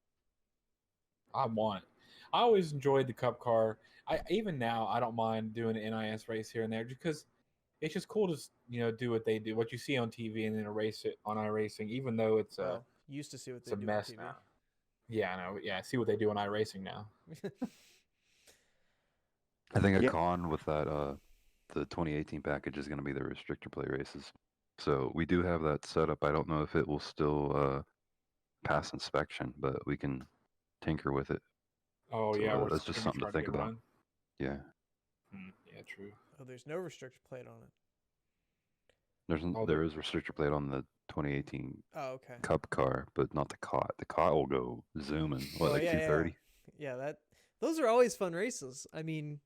Speaker 2: I want it. I always enjoyed the Cup car. I even now I don't mind doing an NIS race here and there because it's just cool to do what they do, what you see on TV, and then erase it on iRacing, even though it's a
Speaker 1: Well, used to see what
Speaker 2: it's
Speaker 1: they
Speaker 2: a
Speaker 1: do
Speaker 2: mess
Speaker 1: on TV.
Speaker 2: now. Yeah, I know. Yeah, see what they do on iRacing now.
Speaker 3: I think a
Speaker 4: Yeah.
Speaker 3: con with that the 2018 package is going to be the restrictor plate races. So we do have that set up. I don't know if it will still pass inspection, but we can tinker with it.
Speaker 2: Oh
Speaker 3: So,
Speaker 2: yeah, we're
Speaker 3: that's just
Speaker 2: gonna
Speaker 3: something to
Speaker 2: try
Speaker 3: think
Speaker 2: get
Speaker 3: about.
Speaker 2: run.
Speaker 3: Yeah.
Speaker 2: Yeah, true.
Speaker 1: Oh, there's no restrictor plate on it.
Speaker 2: Oh,
Speaker 3: There is restrictor plate on the 2018
Speaker 1: Oh, okay.
Speaker 3: Cup car, but not the COT. The COT will go zooming. What,
Speaker 1: Oh,
Speaker 3: like
Speaker 1: yeah,
Speaker 3: 230?
Speaker 1: Yeah, those are always fun races. I mean,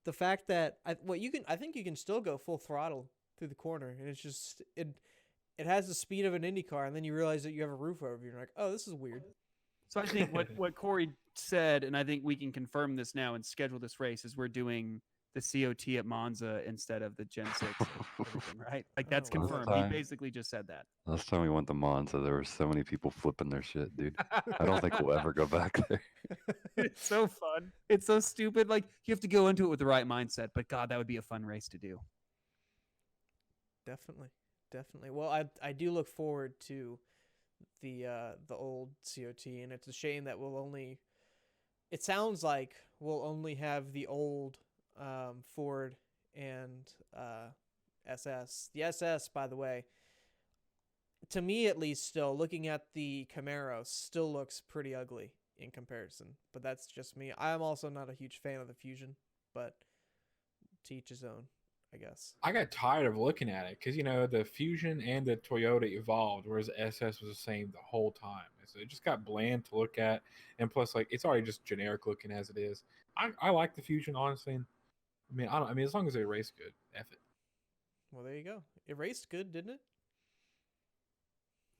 Speaker 1: the fact that I think you can still go full throttle through the corner, and it's just it has the speed of an Indy car, and then you realize that you have a roof over you, and you're like, oh, this is weird.
Speaker 4: So I think what Corey said, and I think we can confirm this now and schedule this race, is we're doing the COT at Monza instead of the Gen 6 and everything, right? Like that's
Speaker 1: Oh, wow.
Speaker 4: confirmed. He basically just said that.
Speaker 3: Last time we went to Monza, there were so many people flipping their shit, dude. I don't think we'll ever go back there.
Speaker 4: It's so fun. It's so stupid. Like you have to go into it with the right mindset, but God, that would be a fun race to do.
Speaker 1: Definitely. Well, I do look forward to the old COT, and it's a shame that it sounds like we'll only have the old Ford and SS. The SS, by the way, to me at least, still looking at the Camaro, still looks pretty ugly in comparison. But that's just me. I am also not a huge fan of the Fusion, but to each his own. I guess.
Speaker 2: I got tired of looking at it because the Fusion and the Toyota evolved, whereas the SS was the same the whole time. So it just got bland to look at, and plus, like, it's already just generic looking as it is. I like the Fusion, honestly. I mean, as long as they race good, F it.
Speaker 1: Well, there you go. It raced good, didn't it?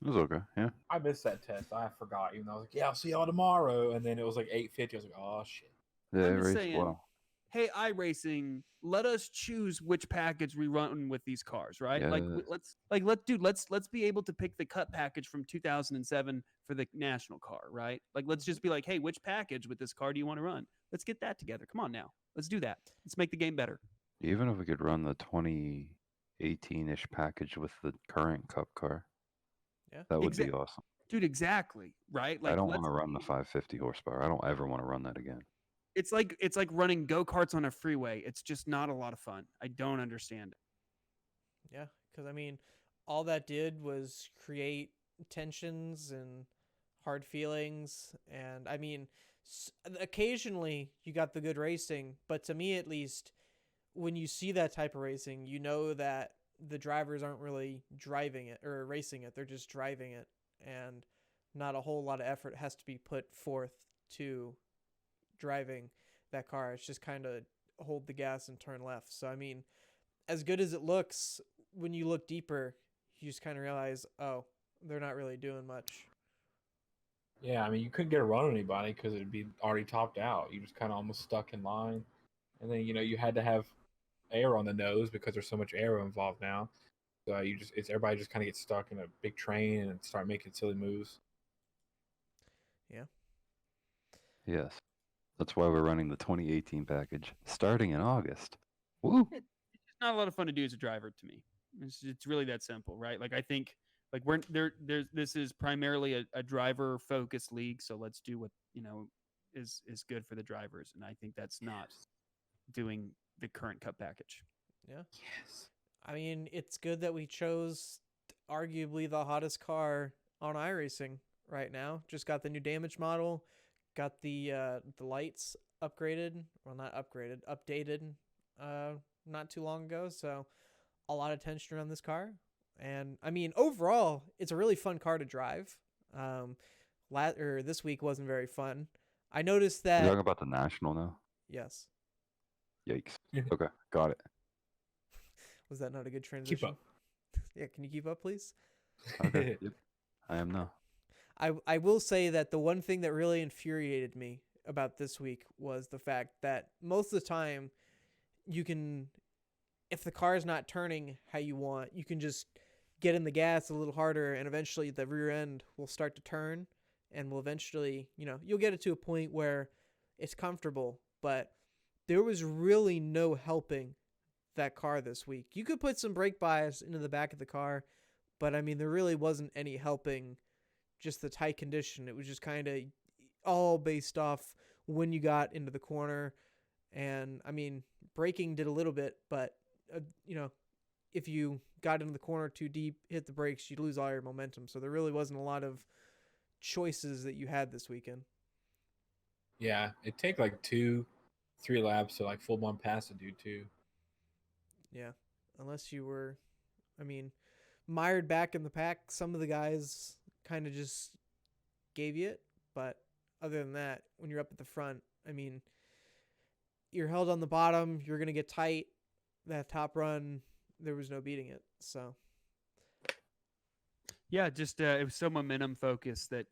Speaker 3: It was okay. Yeah.
Speaker 2: I missed that test. I forgot. Even though I was like, "Yeah, I'll see y'all tomorrow," and then it was like 8:50. I was like, "Oh shit."
Speaker 3: Yeah,
Speaker 4: I'm
Speaker 3: it
Speaker 4: just
Speaker 3: raced
Speaker 4: saying,
Speaker 3: well.
Speaker 4: hey, iRacing, let us choose which package we run with these cars, right? Like,
Speaker 3: Yes.
Speaker 4: let's be able to pick the cut package from 2007 for the national car, right? Like, let's just be like, hey, which package with this car do you want to run? Let's get that together. Come on now, let's do that. Let's make the game better.
Speaker 3: Even if we could run the 2018-ish package with the current Cup car,
Speaker 1: Yeah.
Speaker 3: that would be awesome.
Speaker 4: Dude, exactly, right?
Speaker 3: I
Speaker 4: Like,
Speaker 3: don't want to run the 550 horsepower. I don't ever want to run that again.
Speaker 4: it's like running go-karts on a freeway. It's just not a lot of fun. I don't understand it.
Speaker 1: Yeah, because I mean, all that did was create tensions and hard feelings, and I mean, occasionally you got the good racing, but to me at least, when you see that type of racing, you know that the drivers aren't really driving it or racing it; they're just driving it, and not a whole lot of effort has to be put forth to driving that car. It's just kind of hold the gas and turn left. So I mean, as good as it looks, when you look deeper, you just kind of realize, oh, they're not really doing much.
Speaker 2: Yeah, I mean, you couldn't get a run on anybody because it'd be already topped out. You just kind of almost stuck in line, and then you had to have air on the nose because there's so much aero involved now. So everybody just kind of gets stuck in a big train and start making silly moves.
Speaker 1: Yeah.
Speaker 3: Yes. That's why we're running the 2018 package starting in August. Woo!
Speaker 4: It's not a lot of fun to do as a driver to me. It's really that simple, right? Like, I think like we're there's this is primarily a driver focused league, so let's do what is good for the drivers, and I think that's not doing the current cup package.
Speaker 1: Yeah.
Speaker 2: Yes.
Speaker 1: I mean, it's good that we chose arguably the hottest car on iRacing right now. Just got the new damage model, got the lights upgraded. Well, not upgraded, updated not too long ago. So a lot of tension around this car. And I mean, overall, it's a really fun car to drive. This week wasn't very fun. I noticed
Speaker 3: You're
Speaker 1: that.
Speaker 3: talking about the national now?
Speaker 1: Yes.
Speaker 3: Yikes. Okay, got it.
Speaker 1: Was that not a good transition?
Speaker 2: Keep up.
Speaker 1: Yeah, can you keep up, please?
Speaker 3: Okay. Yep. I am now.
Speaker 1: I will say that the one thing that really infuriated me about this week was the fact that most of the time you can, if the car is not turning how you want, you can just get in the gas a little harder, and eventually the rear end will start to turn, and will eventually, you'll get it to a point where it's comfortable. But there was really no helping that car this week. You could put some brake bias into the back of the car, but I mean, there really wasn't any helping just the tight condition. It was just kind of all based off when you got into the corner. And I mean, braking did a little bit, but if you got into the corner too deep, hit the brakes, you'd lose all your momentum. So there really wasn't a lot of choices that you had this weekend.
Speaker 2: Yeah, it'd take like 2-3 laps to like full blown pass to do too.
Speaker 1: Yeah, unless you were, I mean, mired back in the pack. Some of the guys kind of just gave you it, but other than that, when you're up at the front, I mean, you're held on the bottom, you're going to get tight. That top run, there was no beating it. So
Speaker 4: Yeah, just it was so momentum focused that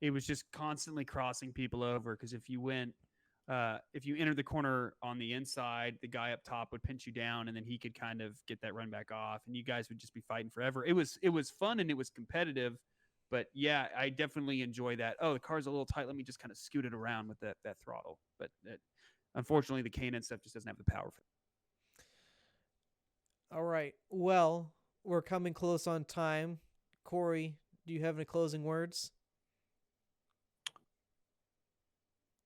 Speaker 4: it was just constantly crossing people over, because if you entered the corner on the inside, the guy up top would pinch you down, and then he could kind of get that run back off, and you guys would just be fighting forever. It was fun and it was competitive, but yeah, I definitely enjoy that. Oh, the car's a little tight. Let me just kind of scoot it around with that throttle. But unfortunately, the K&N stuff just doesn't have the power for it.
Speaker 1: All right. Well, we're coming close on time. Corey, do you have any closing words?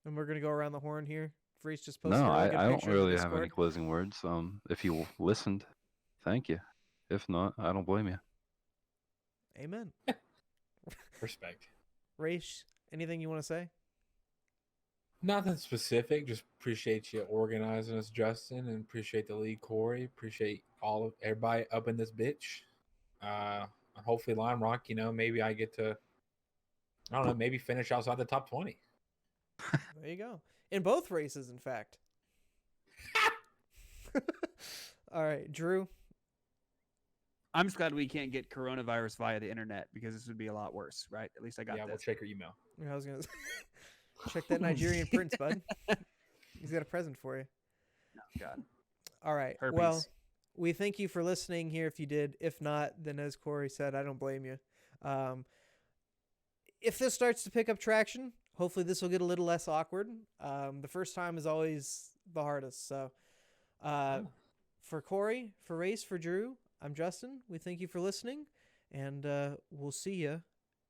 Speaker 1: And we're gonna go around the horn here. Freeze just posted
Speaker 3: No,
Speaker 1: a really good
Speaker 3: I don't
Speaker 1: picture in the
Speaker 3: really have any
Speaker 1: Discord.
Speaker 3: closing words. If you listened, thank you. If not, I don't blame you.
Speaker 1: Amen.
Speaker 2: Respect.
Speaker 1: Raish, anything you want to say?
Speaker 2: Nothing specific. Just appreciate you organizing us, Justin, and appreciate the lead, Corey. Appreciate all of everybody up in this bitch. Hopefully, Lime Rock. Maybe I get to. I don't know. Maybe finish outside the top 20.
Speaker 1: There you go. In both races, in fact. All right, Drew.
Speaker 4: I'm just glad we can't get coronavirus via the internet because this would be a lot worse, right? At least I got
Speaker 2: Yeah,
Speaker 4: this.
Speaker 2: we'll check your email.
Speaker 1: I was gonna check that Nigerian prince, bud. He's got a present for you.
Speaker 4: Oh, God.
Speaker 1: All right.
Speaker 4: Herpes.
Speaker 1: Well, we thank you for listening here. If you did, if not, then as Corey said, I don't blame you. If this starts to pick up traction, hopefully this will get a little less awkward. The first time is always the hardest. So, for Corey, for Race, for Drew, I'm Justin. We thank you for listening, and we'll see you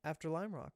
Speaker 1: after Lime Rock.